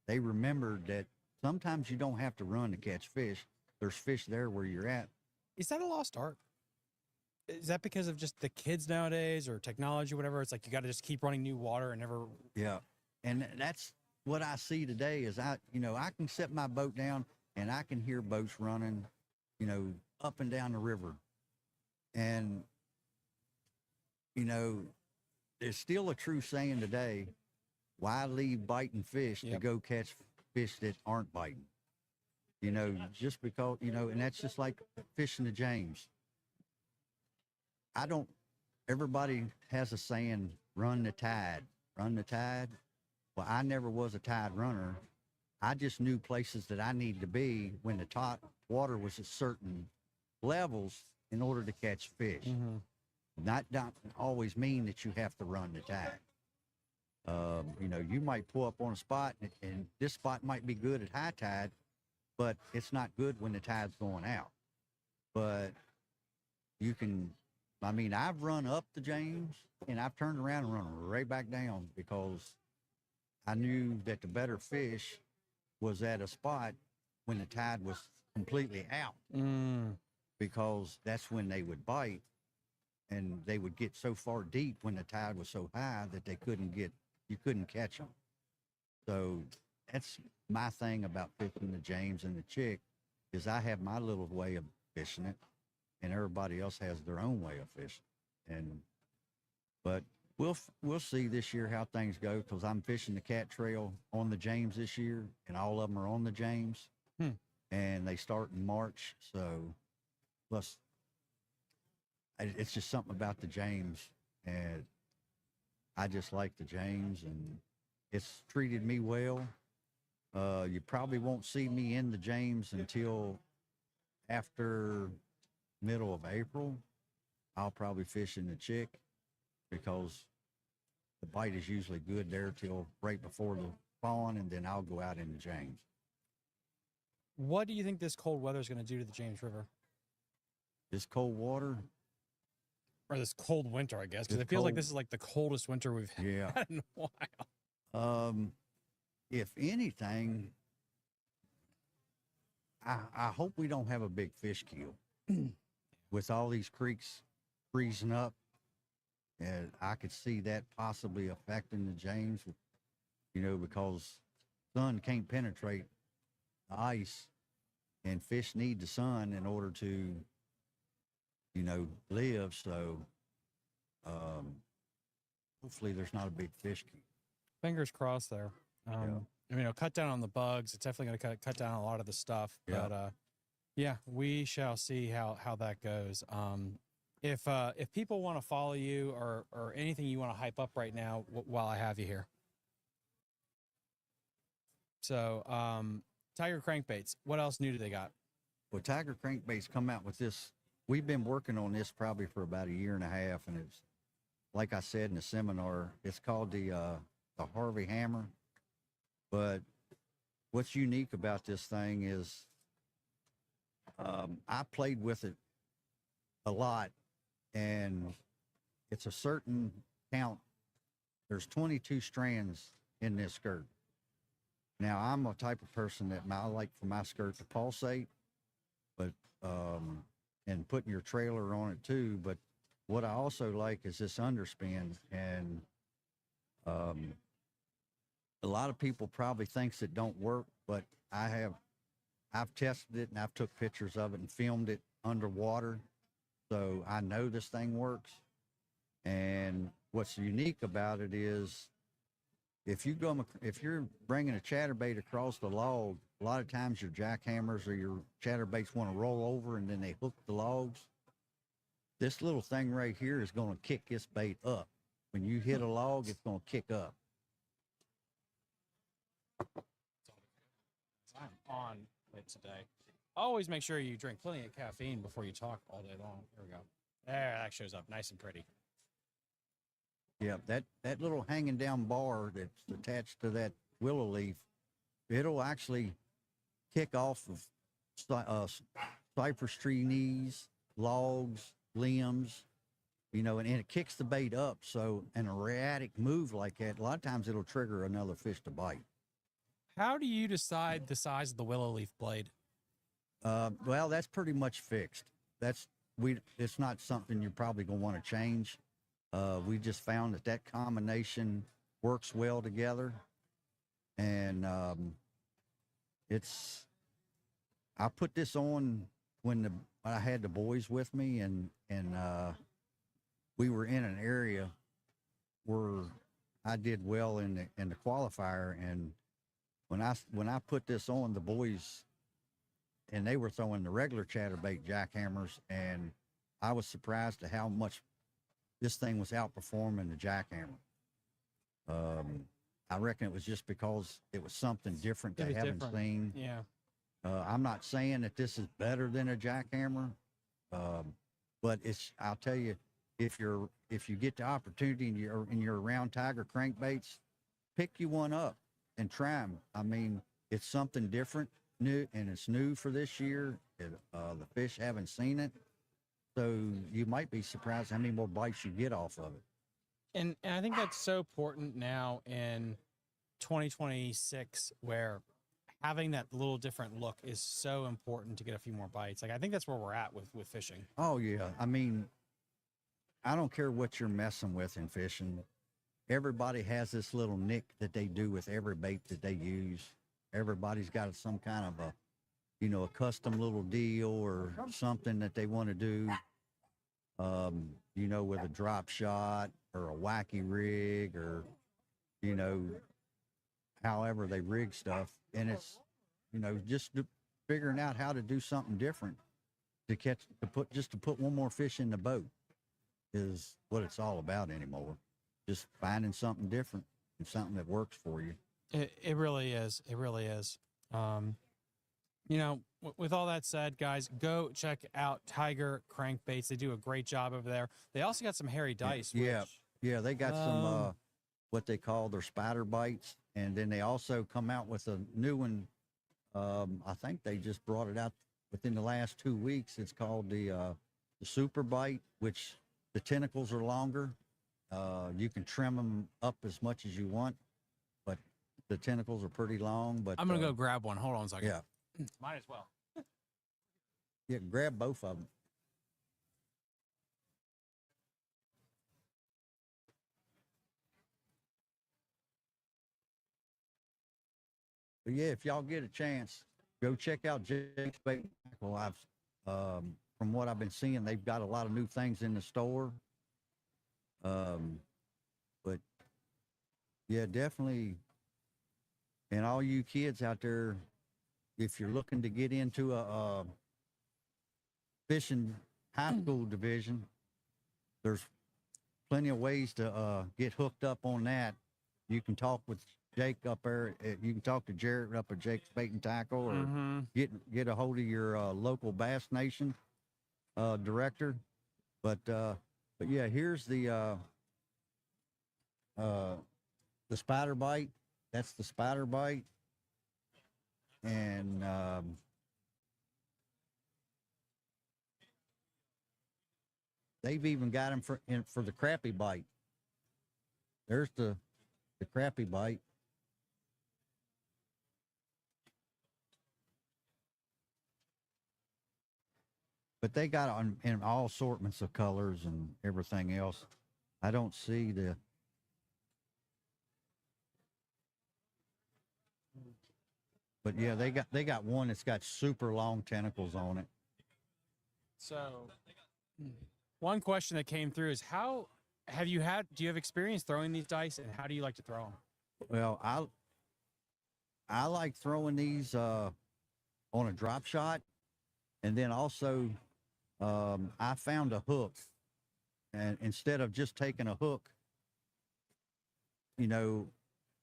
Speaker 7: they remembered that sometimes you don't have to run to catch fish. There's fish there where you're at.
Speaker 1: Is that a lost art? Is that because of just the kids nowadays or technology, or whatever? It's like you got to just keep running new water and never.
Speaker 7: Yeah. And that's what I see today is you know, I can set my boat down and I can hear boats running, you know, up and down the river. And, you know, there's still a true saying today, why leave biting fish to go catch fish that aren't biting? You know, just because, you know, and that's just like fishing the James. Everybody has a saying, run the tide, run the tide. Well, I never was a tide runner. I just knew places that I needed to be when the top water was at certain levels in order to catch fish. That doesn't always mean that you have to run the tide. You know, you might pull up on a spot and this spot might be good at high tide, but it's not good when the tide's going out. But you can, I mean, I've run up the James and I've turned around and run right back down, because I knew that the better fish was at a spot when the tide was completely out, because that's when they would bite, and they would get so far deep when the tide was so high that you couldn't catch them. So that's my thing about fishing the James and the Chick, is I have my little way of fishing it, and everybody else has their own way of fishing. But we'll see this year how things go, because I'm fishing the Cat Trail on the James this year, and all of them are on the James, and they start in March. So, plus, it's just something about the James, and I just like the James, and it's treated me well. You probably won't see me in the James until after middle of April. I'll probably fish in the Chick, because the bite is usually good there till right before the spawn, and then I'll go out in the James.
Speaker 1: What do you think this cold weather is going to do to the James River?
Speaker 7: This cold water,
Speaker 1: or this cold winter, I guess, because it feels like this is like the coldest winter we've had in a while.
Speaker 7: If anything, I hope we don't have a big fish kill. With all these creeks freezing up, and I could see that possibly affecting the James, you know, because sun can't penetrate the ice, and fish need the sun in order to, you know, live. So hopefully there's not a big fish kill.
Speaker 1: Fingers crossed there. I mean, you know, cut down on the bugs. It's definitely going to cut down on a lot of the stuff.
Speaker 7: Yeah.
Speaker 1: But yeah, we shall see how that goes. If people want to follow you or anything you want to hype up right now while I have you here. So Tiger Crankbaits, what else new do they got?
Speaker 7: Well, Tiger Crankbaits come out with this. We've been working on this probably for about a year and a half, and it's, like I said in the seminar, it's called the the Harvey hammer. But what's unique about this thing is I played with it a lot, and it's a certain count. There's 22 strands in this skirt. Now, I'm a type of person that I like for my skirt to pulsate, but and putting your trailer on it too. But what I also like is this underspin, and a lot of people probably thinks it don't work, but I've tested it and I've took pictures of it and filmed it underwater, so I know this thing works. And what's unique about it is if you're bringing a chatterbait across the log, a lot of times your jackhammers or your chatterbaits want to roll over and then they hook the logs. This little thing right here is going to kick this bait up. When you hit a log, it's going to kick up.
Speaker 1: I'm on it today. Always make sure you drink plenty of caffeine before you talk all day long. There we go. There, that shows up nice and pretty.
Speaker 7: Yeah, that little hanging down bar that's attached to that willow leaf, it'll actually kick off of cypress tree knees, logs, limbs, and it kicks the bait up. So an erratic move like that, a lot of times it'll trigger another fish to bite.
Speaker 1: How do you decide the size of the willow leaf blade?
Speaker 7: Well, that's pretty much fixed. It's not something you're probably going to want to change. We just found that combination works well together, and I put this on when I had the boys with me, and we were in an area where I did well in the qualifier, and when I put this on, the boys, and they were throwing the regular chatterbait jackhammers, and I was surprised at how much this thing was outperforming the jackhammer. I reckon it was just because it was something different they haven't seen.
Speaker 1: Yeah.
Speaker 7: I'm not saying that this is better than a jackhammer, but I'll tell you, if you get the opportunity and you're around tiger crankbaits, pick you one up and try them. I mean, it's something different, new, and it's new for this year. The fish haven't seen it. So you might be surprised how many more bites you get off of it.
Speaker 1: And I think that's so important now in 2026, where having that little different look is so important to get a few more bites. Like, I think that's where we're at with fishing.
Speaker 7: Oh yeah. I mean, I don't care what you're messing with in fishing. Everybody has this little nick that they do with every bait that they use. Everybody's got some kind of a custom little deal or something that they want to do, with a drop shot or a wacky rig or, however they rig stuff. And it's, just figuring out how to do something different to put one more fish in the boat is what it's all about anymore. Just finding something different and something that works for you.
Speaker 1: It really is. It really is. With all that said, guys, go check out Tiger Crankbaits. They do a great job over there. They also got some hairy dice.
Speaker 7: Yeah, they got some what they call their spider bites, and then they also come out with a new one. I think they just brought it out within the last 2 weeks. It's called the super bite, which the tentacles are longer. You can trim them up as much as you want, but the tentacles are pretty long. But
Speaker 1: I'm gonna go grab one. Hold on a second.
Speaker 7: Yeah.
Speaker 1: Might as well.
Speaker 7: Yeah, grab both of them. But yeah, if y'all get a chance, go check out Jake's Bait and Tackle. From what I've been seeing, they've got a lot of new things in the store. But yeah, definitely. And all you kids out there, if you're looking to get into a fishing high school division, there's plenty of ways to get hooked up on that. You can talk with Jake up there. You can talk to Jared up at Jake's Bait and Tackle, or get a hold of your local Bass Nation director. But yeah, here's the the spider bite. That's the spider bite. And they've even got them for the crappie bite. There's the crappie bite. But they got on in all assortments of colors and everything else. I don't see the. But yeah, they got one that's got super long tentacles on it.
Speaker 1: So, one question that came through is do you have experience throwing these dice, and how do you like to throw them?
Speaker 7: Well, I like throwing these on a drop shot, and then also I found a hook, and instead of just taking a hook, you know,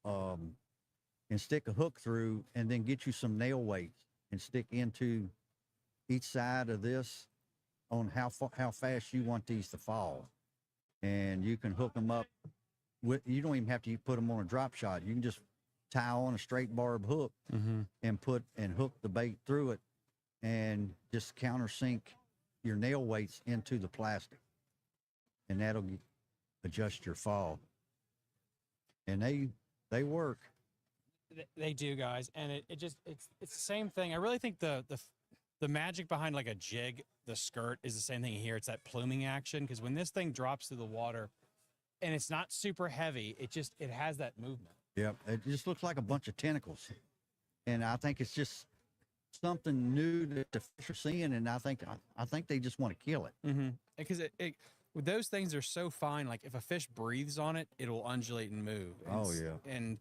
Speaker 7: and stick a hook through, and then get you some nail weights and stick into each side of this on how fast you want these to fall, and you can hook them up. You don't even have to put them on a drop shot. You can just tie on a straight barb hook and hook the bait through it, and just countersink your nail weights into the plastic, and that'll adjust your fall. And they work.
Speaker 1: They do, guys, and it's the same thing. I really think the magic behind like a jig, the skirt, is the same thing here. It's that pluming action, because when this thing drops through the water, and it's not super heavy, it has that movement.
Speaker 7: Yep, it just looks like a bunch of tentacles, and I think it's just something new that the fish are seeing, and I think they just want to kill it.
Speaker 1: Because with those things, they're so fine. Like if a fish breathes on it, it'll undulate and move.
Speaker 7: Oh yeah.
Speaker 1: And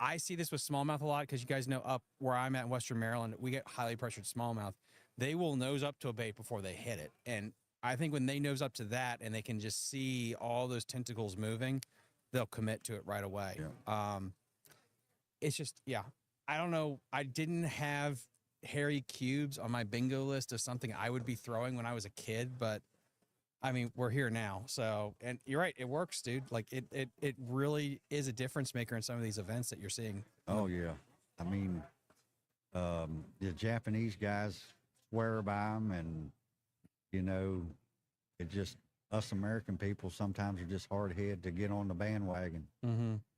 Speaker 1: I see this with smallmouth a lot, because you guys know up where I'm at in Western Maryland, we get highly pressured smallmouth. They will nose up to a bait before they hit it, and I think when they nose up to that and they can just see all those tentacles moving, they'll commit to it right away.
Speaker 7: Yeah.
Speaker 1: It's just, yeah, I don't know. I didn't have hairy cubes on my bingo list of something I would be throwing when I was a kid, but I mean, we're here now. So, and you're right, it works, dude. Like it really is a difference maker in some of these events that you're seeing.
Speaker 7: Oh yeah. I mean, the Japanese guys swear by them, and you know, it just, us American people sometimes are just hard headed to get on the bandwagon.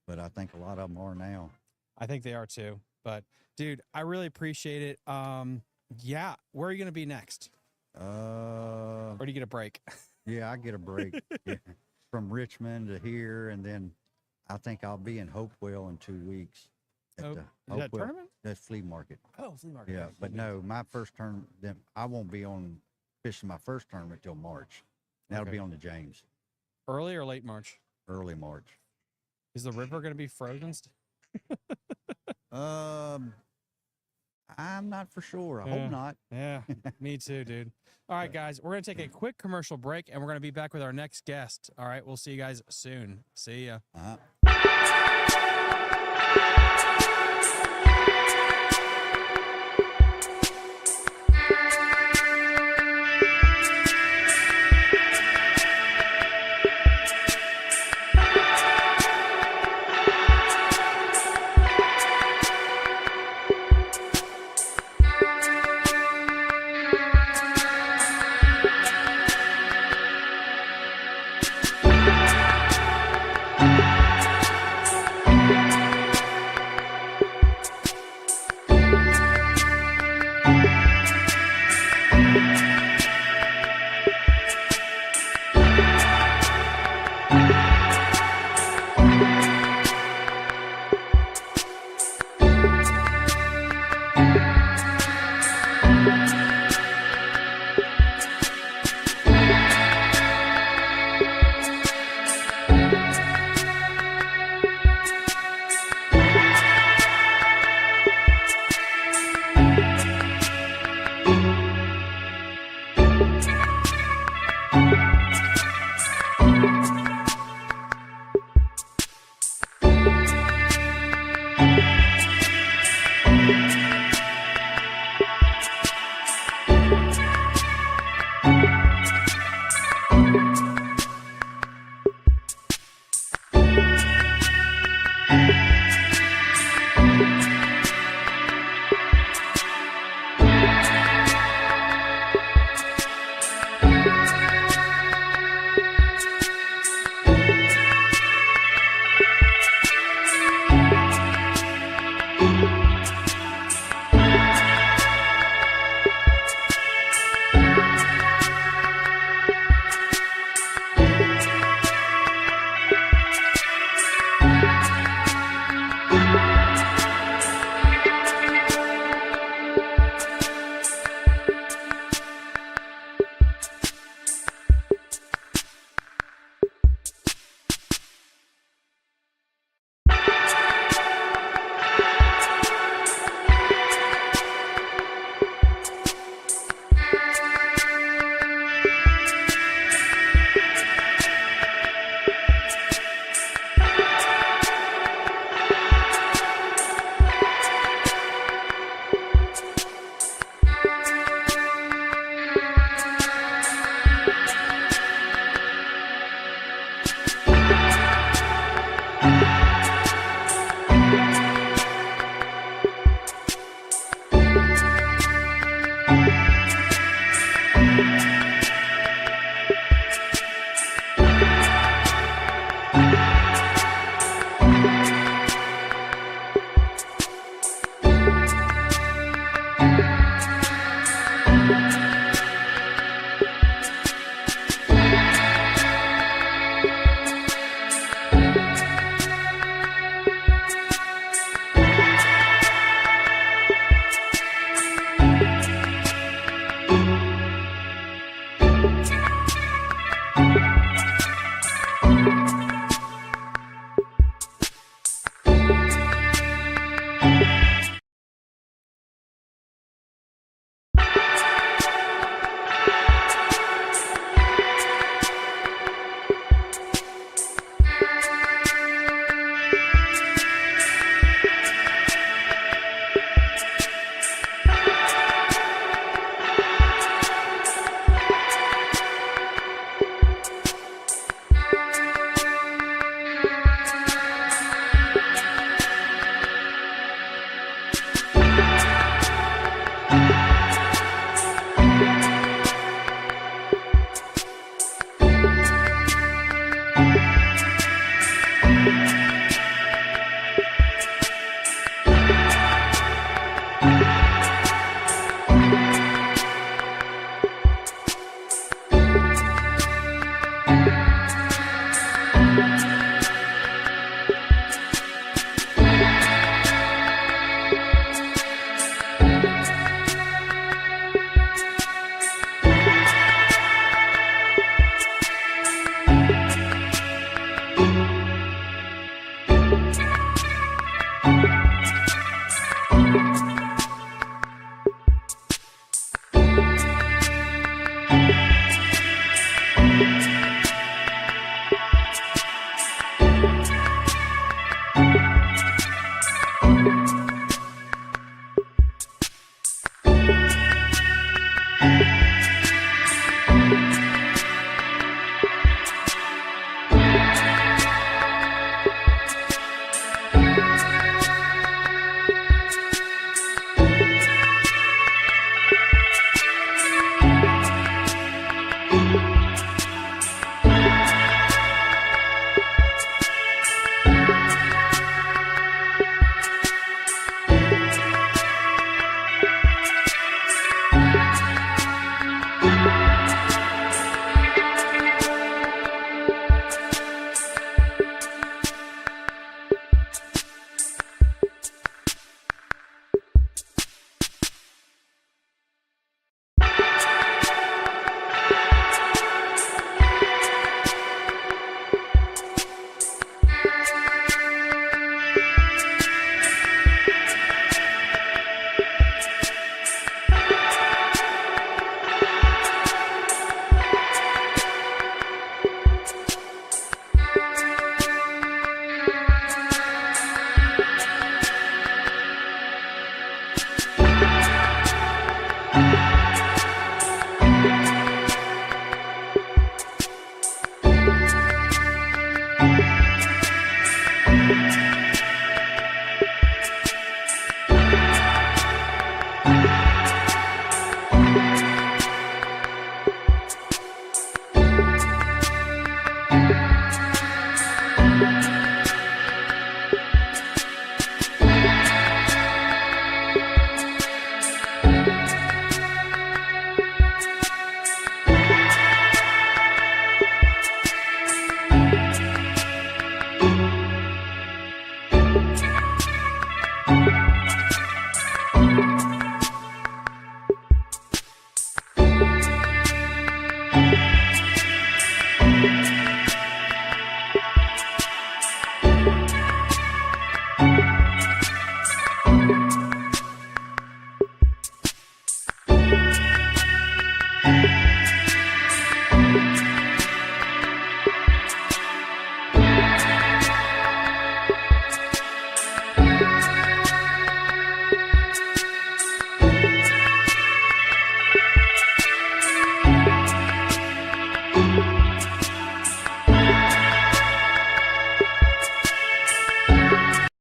Speaker 7: But I think a lot of them are now.
Speaker 1: I think they are too. But dude, I really appreciate it. Yeah, where are you gonna be next? Or do you get a break?
Speaker 7: Yeah, I get a break. Yeah. From Richmond to here, and then I think I'll be in Hopewell in 2 weeks. At
Speaker 1: Oh,
Speaker 7: the
Speaker 1: is that
Speaker 7: Hopewell-
Speaker 1: tournament?
Speaker 7: That flea market.
Speaker 1: Oh, flea market.
Speaker 7: Yeah, but no, my first tournament, then I won't be on fishing my first tournament till March. That'll
Speaker 1: Okay.
Speaker 7: be on the James,
Speaker 1: Early or late March?
Speaker 7: early March.
Speaker 1: Is the river gonna be frozen?
Speaker 7: I'm not for sure. I
Speaker 1: Yeah.
Speaker 7: hope not.
Speaker 1: Yeah, me too, dude. All right, guys, we're going to take a quick commercial break, and we're going to be back with our next guest. All right, we'll see you guys soon. See ya.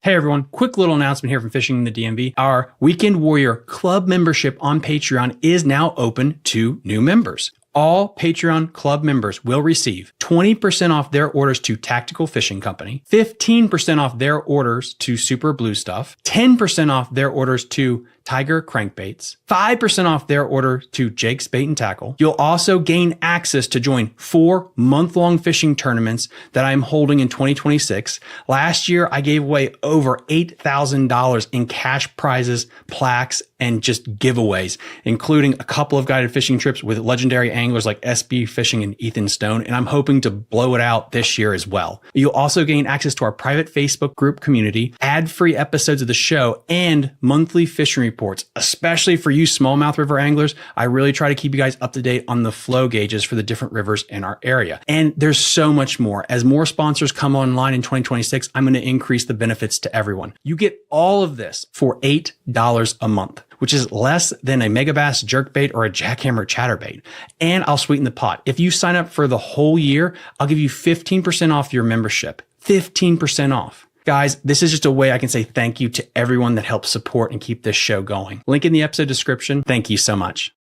Speaker 1: Hey everyone, quick little announcement here from Fishing in the DMV. Our Weekend Warrior Club membership on Patreon is now open to new members. All Patreon Club members will receive 20% off their orders to Tactical Fishing Company, 15% off their orders to Super Blue Stuff, 10% off their orders to Tiger Crankbaits, 5% off their order to Jake's Bait and Tackle. You'll also gain access to join 4 month-long fishing tournaments that I'm holding in 2026. Last year, I gave away over $8,000 in cash prizes, plaques, and just giveaways, including a couple of guided fishing trips with legendary anglers like SB Fishing and Ethan Stone, and I'm hoping to blow it out this year as well. You'll also gain access to our private Facebook group community, ad-free episodes of the show, and monthly fishing reports, especially for you smallmouth river anglers. I really try to keep you guys up to date on the flow gauges for the different rivers in our area. And there's so much more. As more sponsors come online in 2026, I'm going to increase the benefits to everyone. You get all of this for $8 a month, which is less than a megabass jerkbait or a jackhammer chatterbait. And I'll sweeten the pot. If you sign up for the whole year, I'll give you 15% off your membership. 15% off. Guys, this is just a way I can say thank you to everyone that helps support and keep this show going. Link in the episode description. Thank you so much.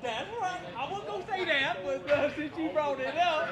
Speaker 8: That's right. I wasn't gonna say that, but since you brought it up.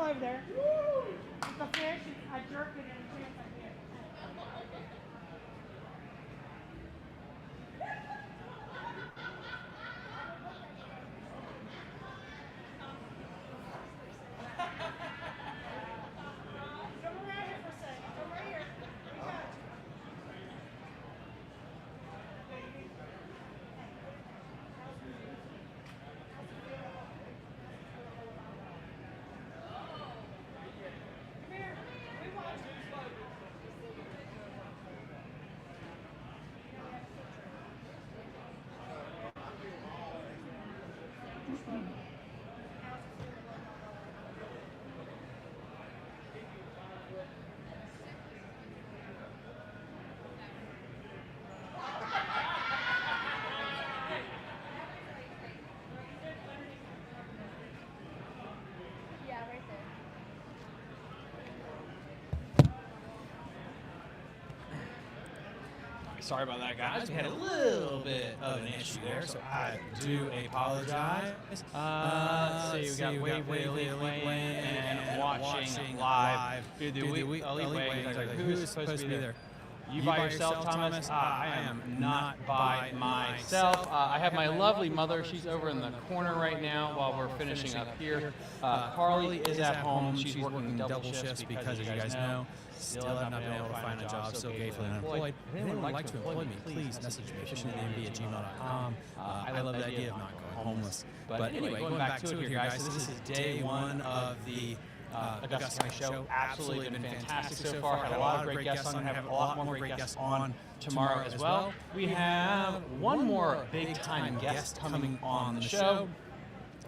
Speaker 4: tail over there. It's a fish. I jerk it every chance I get. Come around here for a second. Come right here. We got you. Come here. We want you. Yeah, right there.
Speaker 1: Sorry about that, guys. We had a little bit of an issue there, so I do apologize.
Speaker 8: Let's see, we got Wave Elite Wayne and watching live. Dude, the Elite Wayne, who is supposed to be there? You by yourself, Thomas? I am not by myself. I have my lovely mother. She's over in the corner right now while we're finishing up here. Carly is at home. She's working double shifts because, as you guys know, still have not been able to find a job, still gainfully unemployed. If anyone would like to employ me, please message me, fishinginthemb@gmail.com. I love the idea of not going homeless. But anyway, going back to it here, guys, so this is day one of the Augusta County Show. Absolutely been fantastic so far. Had a lot of great guests on. Have a lot more great guests on tomorrow as well. We have one more big-time guest coming on the show.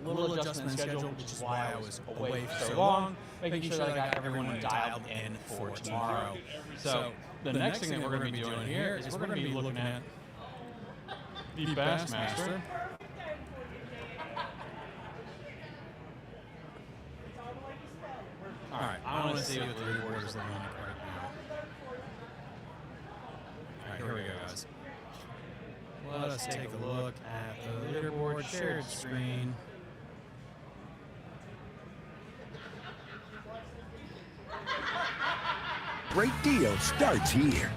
Speaker 8: A little adjustment in schedule, which is why I was away for so long, making sure that I got everyone dialed in for tomorrow. So the next thing that we're going to be doing here is we're going to be looking at the Bassmaster. All right, I want to see what the leaderboard is looking like right now. All right, here we go, guys. Let us take a look at the leaderboard shared screen.
Speaker 9: Great deal starts here.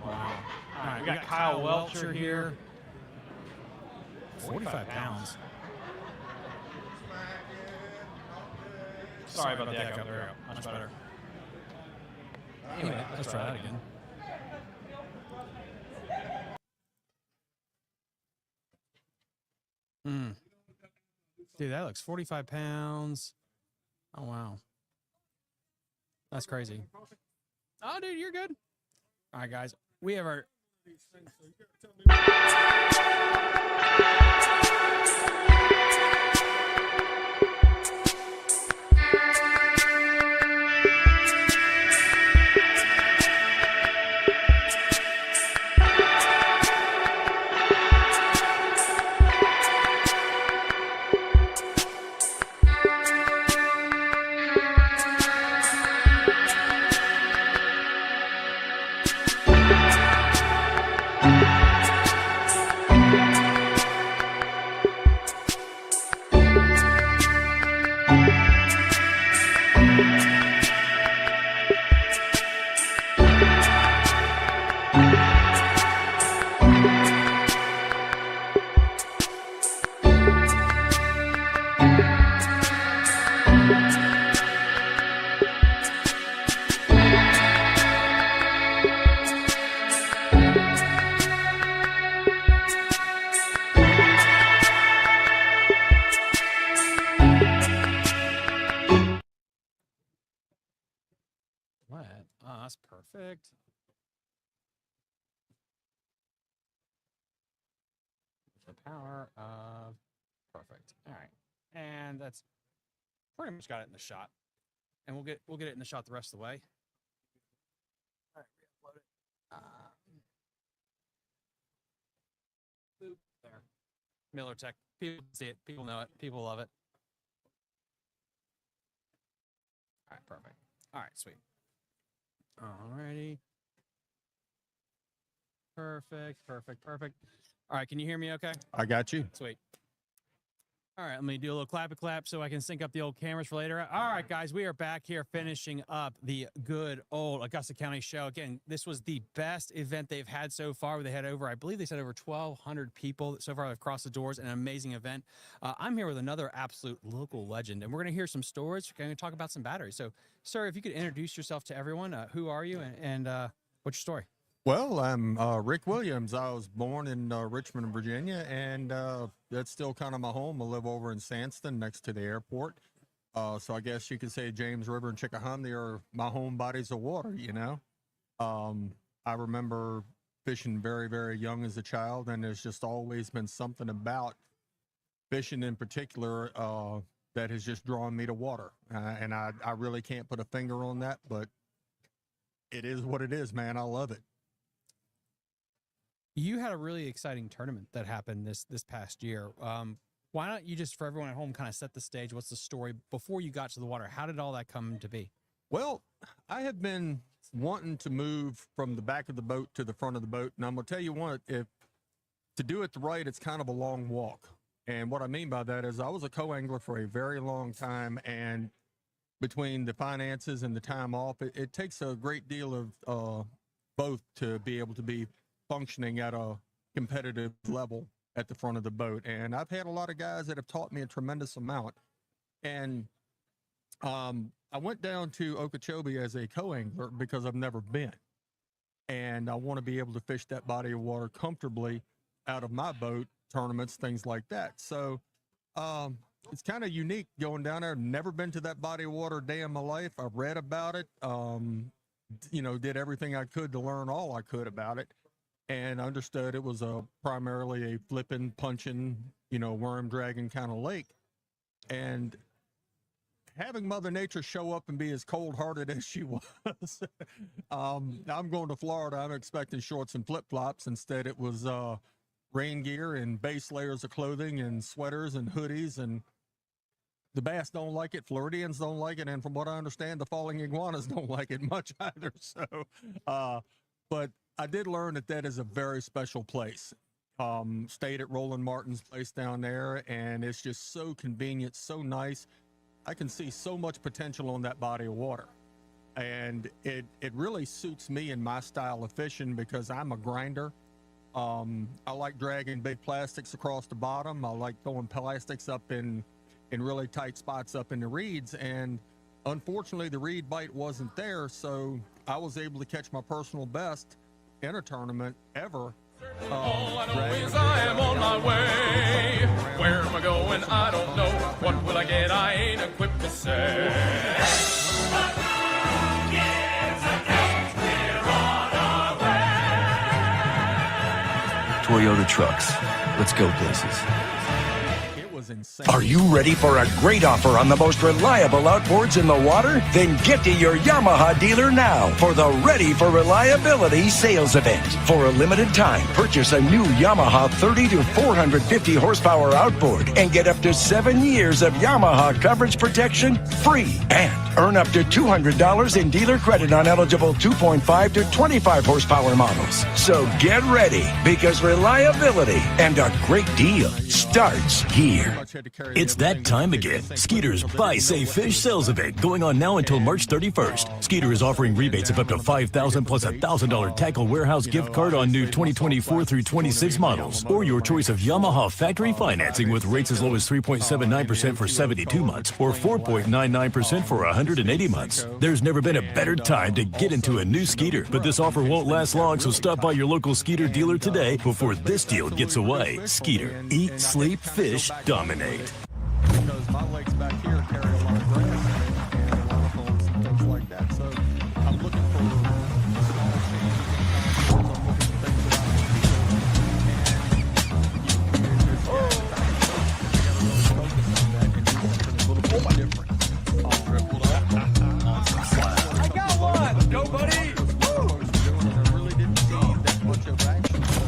Speaker 1: Wow. All right, we got Kyle Welcher here. 45 pounds. Sorry about the echo. There we go. Much better. Anyway, let's try that again. Dude, that looks 45 pounds. Oh, wow. That's crazy. Oh, dude, you're good. All right, guys. We have our... What? Oh, that's perfect. The power of perfect. All right, and that's pretty much got it in the shot, and we'll get it in the shot the rest of the way. All right, re-upload it. Boop, there. Miller Tech. People see it. People know it. People love it. All right, perfect. All right, sweet. Alrighty. Perfect. All right, can you hear me okay?
Speaker 10: I got you.
Speaker 1: Sweet. All right, let me do a little clap so I can sync up the old cameras for later. All right, guys, we are back here finishing up the good old Augusta County show. Again, this was the best event they've had so far. They had over, I believe they said over 1,200 people so far have crossed the doors. An amazing event. I'm here with another absolute local legend, and we're going to hear some stories. We're going to talk about some batteries. So, sir, if you could introduce yourself to everyone, who are you and what's your story?
Speaker 10: Well, I'm Rick Williams. I was born in Richmond, Virginia, and that's still kind of my home. I live over in Sandston next to the airport. So I guess you could say James River and Chickahominy are my home bodies of water, you know. I remember fishing very, very young as a child, and there's just always been something about fishing in particular that has just drawn me to water. And I really can't put a finger on that, but it is what it is, man. I love it.
Speaker 1: You had a really exciting tournament that happened this past year. Why don't you just, for everyone at home, kind of set the stage? What's the story before you got to the water? How did all that come to be?
Speaker 10: Well, I have been wanting to move from the back of the boat to the front of the boat. And I'm going to tell you what, if to do it right, it's kind of a long walk. And what I mean by that is I was a co-angler for a very long time. And between the finances and the time off, it takes a great deal of both to be able to be functioning at a competitive level at the front of the boat. And I've had a lot of guys that have taught me a tremendous amount. And I went down to Okeechobee as a co-angler because I've never been. And I want to be able to fish that body of water comfortably out of my boat, tournaments, things like that. So it's kind of unique going down there. Never been to that body of water a day in my life. I've read about it, you know, did everything I could to learn all I could about it. And understood it was primarily a flipping, punching, you know, worm dragging kind of lake. And having Mother Nature show up and be as cold-hearted as she was, I'm going to Florida. I'm expecting shorts and flip-flops. Instead, it was rain gear and base layers of clothing and sweaters and hoodies. And the bass don't like it. Floridians don't like it. And from what I understand, the falling iguanas don't like it much either. So, but I did learn that is a very special place. Stayed at Roland Martin's place down there, and it's just so convenient, so nice. I can see so much potential on that body of water. And it really suits me and my style of fishing because I'm a grinder. I like dragging big plastics across the bottom. I like throwing plastics up in really tight spots up in the reeds. And unfortunately, the reed bite wasn't there, so I was able to catch my personal best in a tournament ever.
Speaker 11: All I know is I am on my way. Where am I going? I don't know. What will I get? I ain't equipped to say.
Speaker 9: Toyota trucks. Let's go places.
Speaker 10: Insane.
Speaker 9: Are you ready for a great offer on the most reliable outboards in the water? Then get to your Yamaha dealer now for the Ready for Reliability sales event. For a limited time, purchase a new Yamaha 30 to 450 horsepower outboard and get up to 7 years of Yamaha coverage protection free. And earn up to $200 in dealer credit on eligible 2.5 to 25 horsepower models. So get ready, because reliability and a great deal starts here.
Speaker 12: It's that time again. Skeeter's Buy Save Fish sales event going on now until March 31st. Skeeter is offering rebates of up to $5,000 plus a $1,000 Tackle Warehouse gift card on new 2024 through 26 models, or your choice of Yamaha factory financing with rates as low as 3.79% for 72 months or 4.99% for 180 months. There's never been a better time to get into a new Skeeter, but this offer won't last long, so stop by your local Skeeter dealer today before this deal gets away. Skeeter. Eat, sleep, fish, dominate.
Speaker 10: Because my legs back here carry a lot of grass and a lot of holes and things like that. So I'm looking for small changes. I'm looking for things that I can do.
Speaker 11: I got one! Go, buddy!
Speaker 10: I really didn't see that much of action, so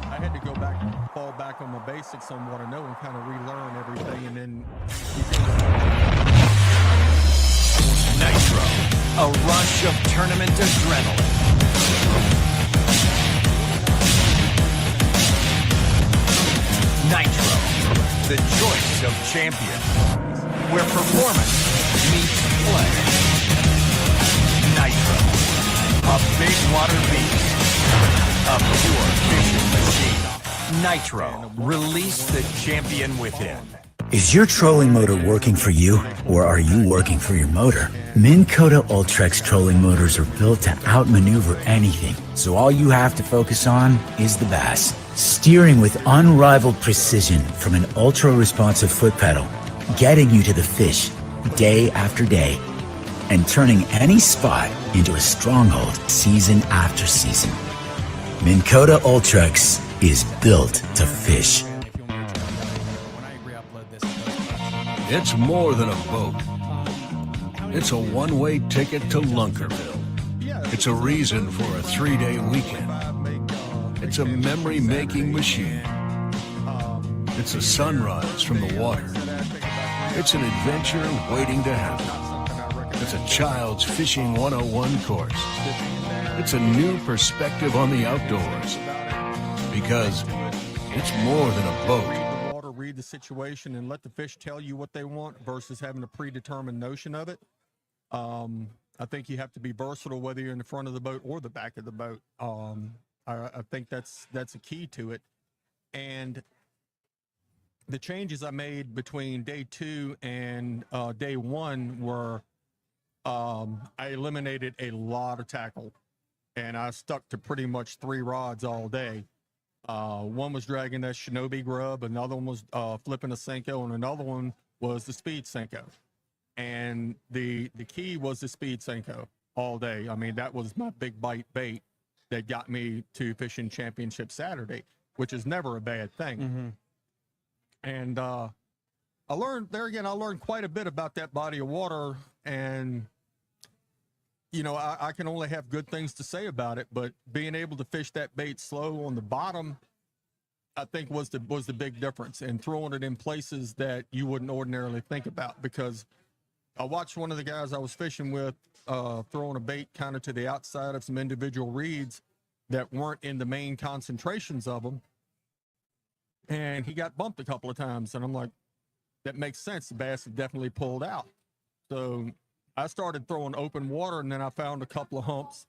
Speaker 10: I had to go back, fall back on my basics on what I know and kind of relearn everything, and then
Speaker 12: Nitro, a rush of tournament adrenaline. Nitro,
Speaker 9: the choice of champion, where performance meets play. Nitro, a big water beast, a pure fishing machine. Nitro, release the champion within.
Speaker 13: Is your trolling motor working for you, or are you working for your motor? Minn Kota Ultrex trolling motors are built to outmaneuver anything, so all you have to focus on is the bass. Steering with unrivaled precision from an ultra-responsive foot pedal, getting you to the fish day after day, and turning any spot into a stronghold season after season. Minn Kota Ultrex is built to fish.
Speaker 12: It's more than a boat. It's a one-way ticket to Lunkerville. It's a reason for a 3-day weekend. It's a memory-making machine. It's a sunrise from the water. It's an adventure waiting to happen. It's a child's fishing 101 course. It's a new perspective on the outdoors. Because it's more than a boat.
Speaker 10: Read the situation and let the fish tell you what they want versus having a predetermined notion of it. I think you have to be versatile whether you're in the front of the boat or the back of the boat. I think that's a key to it. And the changes I made between day 2 and day 1 were I eliminated a lot of tackle, and I stuck to pretty much 3 rods all day. One was dragging that Shinobi grub, another one was flipping a Senko, and another one was the speed Senko. And the key was the speed Senko all day. I mean, that was my big bite bait that got me to fishing championship Saturday, which is never a bad thing.
Speaker 1: Mm-hmm.
Speaker 10: And I learned quite a bit about that body of water, and you know, I can only have good things to say about it, but being able to fish that bait slow on the bottom, I think was the big difference, and throwing it in places that you wouldn't ordinarily think about. Because I watched one of the guys I was fishing with throwing a bait kind of to the outside of some individual reeds that weren't in the main concentrations of them, and he got bumped a couple of times, and I'm like, that makes sense. The bass have definitely pulled out. So I started throwing open water, and then I found a couple of humps,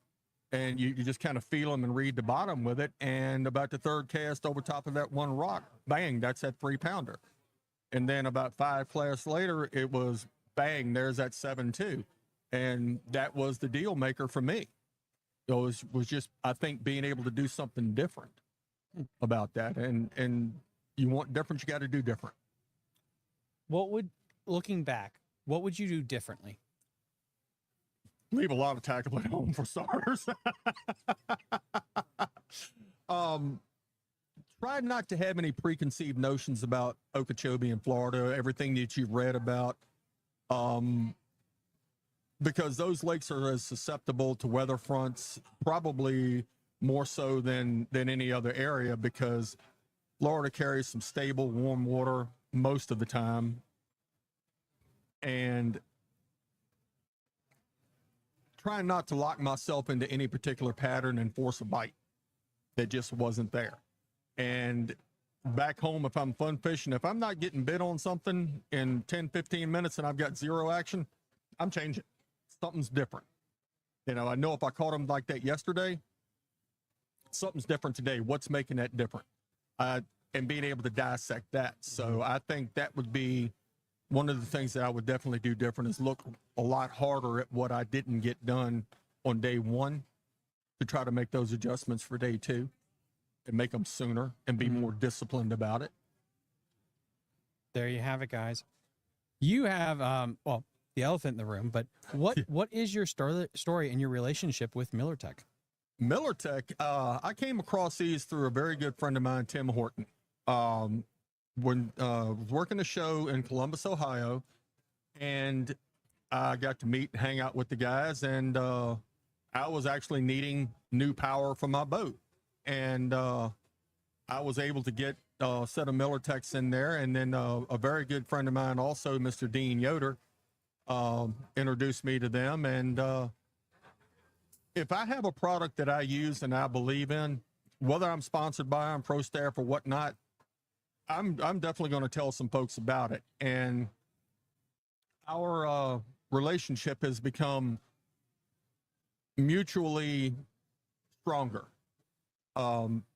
Speaker 10: and you just kind of feel them and read the bottom with it. And about the 3rd cast over top of that one rock, bang, that's that 3-pounder. And then about 5 casts later, it was bang, there's that 7.2. And that was the deal maker for me. So it was just, I think, being able to do something different about that. And you want different, you got to do different.
Speaker 1: Looking back, what would you do differently?
Speaker 10: Leave a lot of tackle at home for starters. Try not to have any preconceived notions about Okeechobee in Florida, everything that you've read about, because those lakes are as susceptible to weather fronts, probably more so than any other area, because Florida carries some stable, warm water most of the time. And trying not to lock myself into any particular pattern and force a bite that just wasn't there. And back home, if I'm fun fishing, if I'm not getting bit on something in 10, 15 minutes and I've got 0 action, I'm changing. Something's different. You know, I know if I caught them like that yesterday, something's different today. What's making that different? And being able to dissect that. So I think that would be one of the things that I would definitely do different, is look a lot harder at what I didn't get done on day 1 to try to make those adjustments for day 2 and make them sooner and be more disciplined about it.
Speaker 1: There you have it, guys. You have, well, the elephant in the room, but what is your story and your relationship with MillerTech?
Speaker 10: MillerTech, I came across these through a very good friend of mine, Tim Horton. When was working a show in Columbus, Ohio, and I got to meet and hang out with the guys, and I was actually needing new power for my boat, and I was able to get a set of MillerTechs in there, and then a very good friend of mine, also Mr. Dean Yoder, introduced me to them. And if I have a product that I use and I believe in, whether I'm sponsored by them, pro staff or whatnot, I'm definitely going to tell some folks about it. And our relationship has become mutually stronger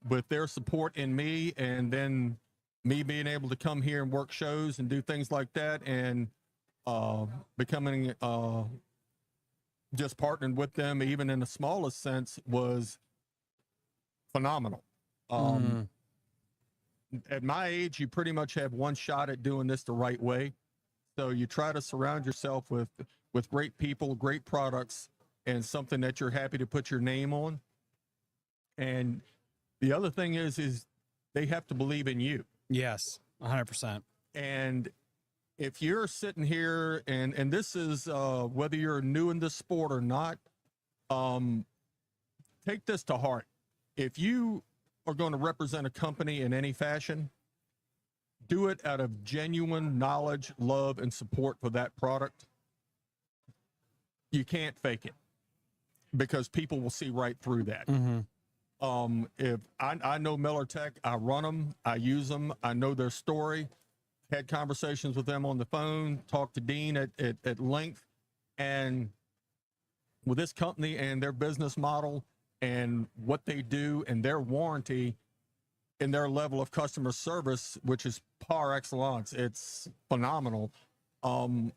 Speaker 10: with their support in me, and then me being able to come here and work shows and do things like that, and becoming just partnering with them, even in the smallest sense, was phenomenal. At my age, you pretty much have one shot at doing this the right way. So you try to surround yourself with great people, great products, and something that you're happy to put your name on. And the other thing is they have to believe in you.
Speaker 1: Yes, 100%.
Speaker 10: And if you're sitting here, and this is whether you're new in this sport or not, take this to heart. If you are going to represent a company in any fashion, do it out of genuine knowledge, love, and support for that product. You can't fake it, because people will see right through that. If I know Miller Tech, I run them, I use them, I know their story, had conversations with them on the phone, talked to Dean at length, and with this company and their business model and what they do and their warranty and their level of customer service, which is par excellence, it's phenomenal. I'm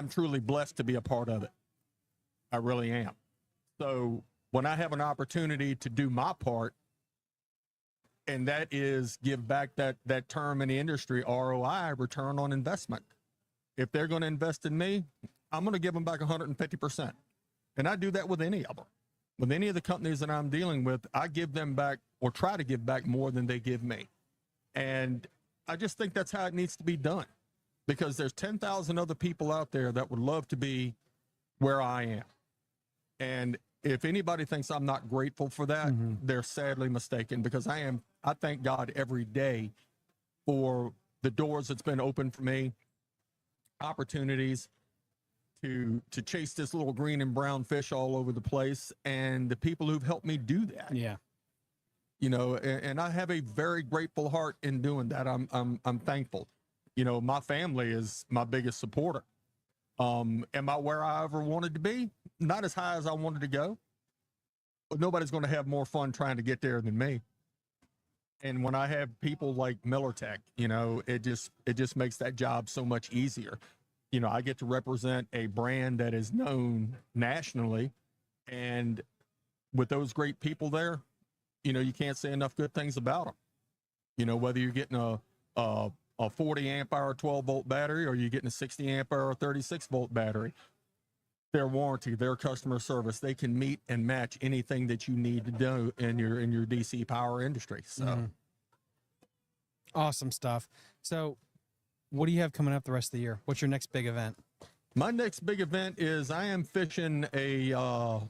Speaker 10: truly blessed to be a part of it. I really am. So when I have an opportunity to do my part, and that is give back that term in the industry, ROI, return on investment. If they're going to invest in me, I'm going to give them back 150%. And I do that with any of them. With any of the companies that I'm dealing with, I give them back, or try to give back, more than they give me. And I just think that's how it needs to be done, because there's 10,000 other people out there that would love to be where I am. And if anybody thinks I'm not grateful for that, they're sadly mistaken, because I thank God every day for the doors that's been opened for me, opportunities to chase this little green and brown fish all over the place, and the people who've helped me do that.
Speaker 1: Yeah.
Speaker 10: You know, and I have a very grateful heart in doing that. I'm thankful. You know, my family is my biggest supporter. Am I where I ever wanted to be? Not as high as I wanted to go, but nobody's going to have more fun trying to get there than me. And when I have people like Miller Tech, you know, it just makes that job so much easier. You know, I get to represent a brand that is known nationally, and with those great people there, you know, you can't say enough good things about them. You know, whether you're getting a 40 amp hour 12 volt battery, or you're getting a 60 amp hour 36 volt battery, their warranty, their customer service, they can meet and match anything that you need to do in your DC power industry. So
Speaker 1: awesome stuff. So what do you have coming up the rest of the year? What's your next big event?
Speaker 10: My next big event is I am fishing a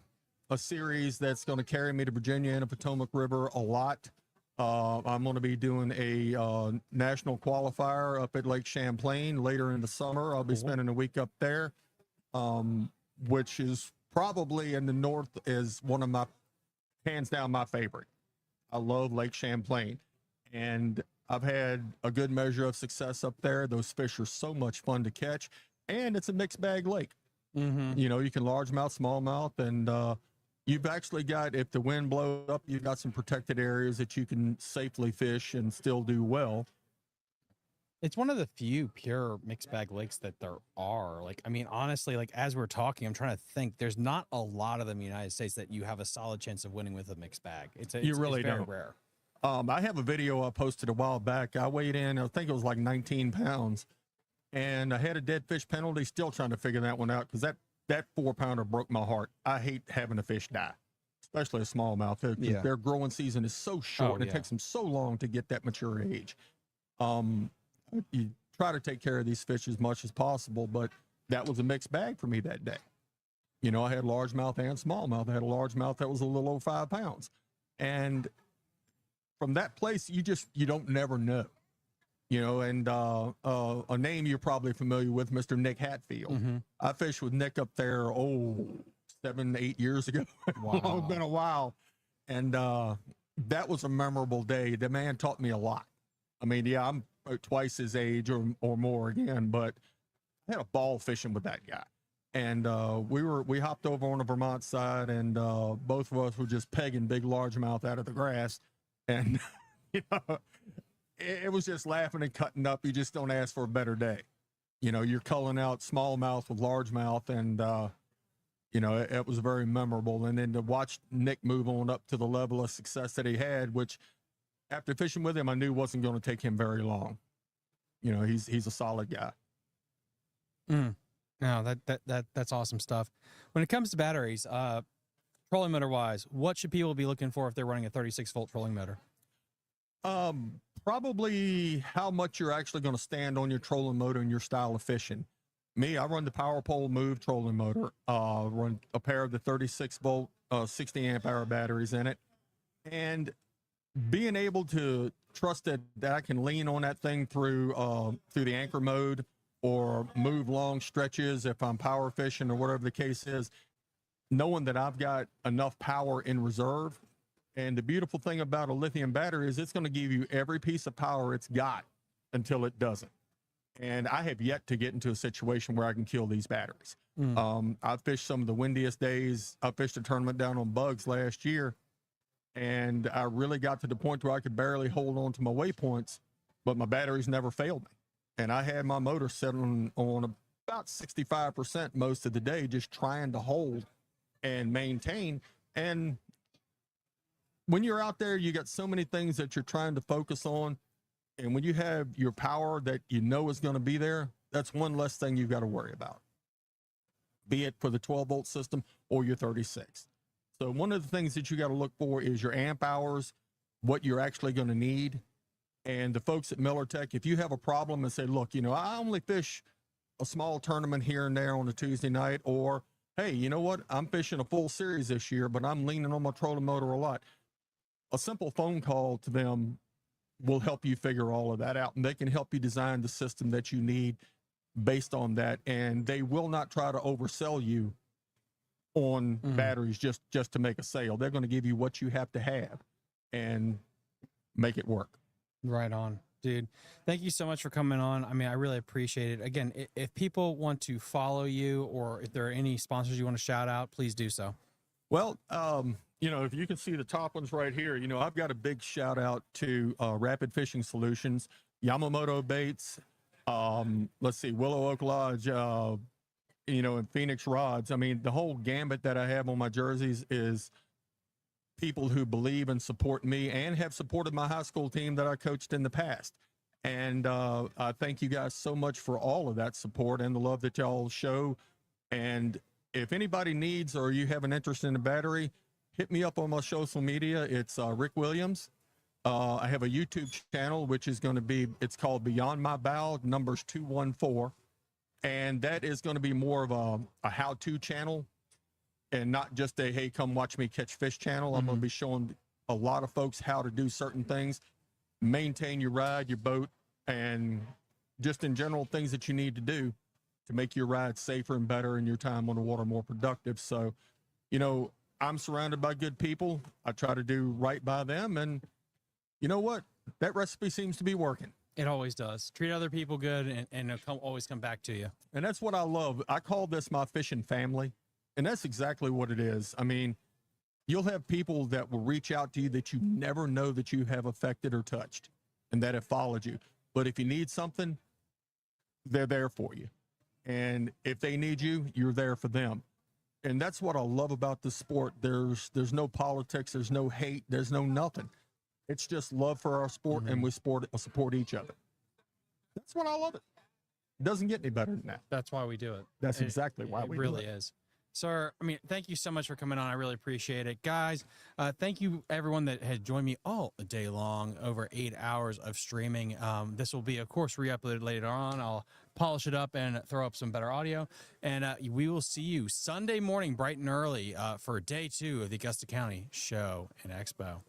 Speaker 10: series that's going to carry me to Virginia and the Potomac River a lot. I'm going to be doing a national qualifier up at Lake Champlain later in the summer. I'll be spending a week up there, which is probably in the north is one of my, hands down, my favorite. I love Lake Champlain, and I've had a good measure of success up there. Those fish are so much fun to catch, and it's a mixed bag lake. You know, you can largemouth, smallmouth, and you've actually got, if the wind blows up, you've got some protected areas that you can safely fish and still do well.
Speaker 1: It's one of the few pure mixed bag lakes that there are. Like, I mean, honestly, like as we're talking, I'm trying to think, there's not a lot of them in the United States that you have a solid chance of winning with a mixed bag. It's very rare.
Speaker 10: I have a video I posted a while back. I weighed in, I think it was like 19 pounds, and I had a dead fish penalty. Still trying to figure that one out, because that 4-pounder broke my heart. I hate having a fish die, especially a smallmouth.
Speaker 1: Yeah.
Speaker 10: Their growing season is so short, and it takes them so long to get that mature age. You try to take care of these fish as much as possible, but that was a mixed bag for me that day. You know, I had largemouth and smallmouth. I had a largemouth that was a little over 5 pounds. And from that place, you don't never know. You know, and a name you're probably familiar with, Mr. Nick Hatfield. I fished with Nick up there, 7, 8 years ago.
Speaker 1: Wow.
Speaker 10: It's been a while. And that was a memorable day. The man taught me a lot. I mean, yeah, I'm about twice his age or more again, but I had a ball fishing with that guy. And we hopped over on the Vermont side, and both of us were just pegging big largemouth out of the grass. And, you know, it was just laughing and cutting up. You just don't ask for a better day. You know, you're culling out smallmouth with largemouth, and, you know, it was very memorable. And then to watch Nick move on up to the level of success that he had, which after fishing with him, I knew wasn't going to take him very long. You know, he's a solid guy.
Speaker 1: No, that's awesome stuff. When it comes to batteries, trolling motor wise, what should people be looking for if they're running a 36-volt trolling motor?
Speaker 10: Probably how much you're actually going to stand on your trolling motor and your style of fishing. Me, I run the Power Pole Move trolling motor. Run a pair of the 36-volt, 60 amp hour batteries in it, and being able to trust that I can lean on that thing through the anchor mode or move long stretches if I'm power fishing or whatever the case is, knowing that I've got enough power in reserve. And the beautiful thing about a lithium battery is it's going to give you every piece of power it's got until it doesn't. And I have yet to get into a situation where I can kill these batteries. I've fished some of the windiest days. I fished a tournament down on Bugs last year, and I really got to the point where I could barely hold on to my waypoints, but my batteries never failed me. And I had my motor set on about 65% most of the day, just trying to hold and maintain. And when you're out there, you got so many things that you're trying to focus on. And when you have your power that you know is going to be there, that's one less thing you've got to worry about, be it for the 12-volt system or your 36. So one of the things that you got to look for is your amp hours, what you're actually going to need. And the folks at Miller Tech, if you have a problem and say, look, you know, I only fish a small tournament here and there on a Tuesday night, or, hey, you know what, I'm fishing a full series this year, but I'm leaning on my trolling motor a lot. A simple phone call to them will help you figure all of that out, and they can help you design the system that you need based on that. And they will not try to oversell you on batteries just to make a sale. They're going to give you what you have to have and make it work.
Speaker 1: Right on, dude. Thank you so much for coming on. I mean, I really appreciate it. Again, if people want to follow you, or if there are any sponsors you want to shout out, please do so.
Speaker 10: Well, you know, if you can see the top ones right here, you know, I've got a big shout out to Rapid Fishing Solutions, Yamamoto Baits, let's see, Willow Oak Lodge, you know, and Phoenix Rods. I mean, the whole gambit that I have on my jerseys is people who believe and support me and have supported my high school team that I coached in the past. And I thank you guys so much for all of that support and the love that y'all show. And if anybody needs, or you have an interest in a battery, hit me up on my social media. It's Rick Williams. I have a YouTube channel, which is going to be, it's called Beyond My Bow, numbers 214. And that is going to be more of a how-to channel, and not just a, hey, come watch me catch fish channel. I'm going to be showing a lot of folks how to do certain things, maintain your ride, your boat, and just in general things that you need to do to make your ride safer and better and your time on the water more productive. So, you know, I'm surrounded by good people. I try to do right by them. And you know what? That recipe seems to be working.
Speaker 1: It always does. Treat other people good, and it'll always come back to you.
Speaker 10: And that's what I love. I call this my fishing family. And that's exactly what it is. I mean, you'll have people that will reach out to you that you never know that you have affected or touched and that have followed you. But if you need something, they're there for you. And if they need you, you're there for them. And that's what I love about the sport. There's no politics, there's no hate, there's no nothing. It's just love for our sport, and we support each other. That's what I love it. It doesn't get any better than that.
Speaker 1: That's why we do it.
Speaker 10: That's exactly why we do it.
Speaker 1: It really is. Sir, I mean, thank you so much for coming on. I really appreciate it. Guys, thank you, everyone that had joined me all day long, over 8 hours of streaming. This will be, of course, re-uploaded later on. I'll polish it up and throw up some better audio. And we will see you Sunday morning, bright and early, for day 2 of the Augusta County Show and Expo.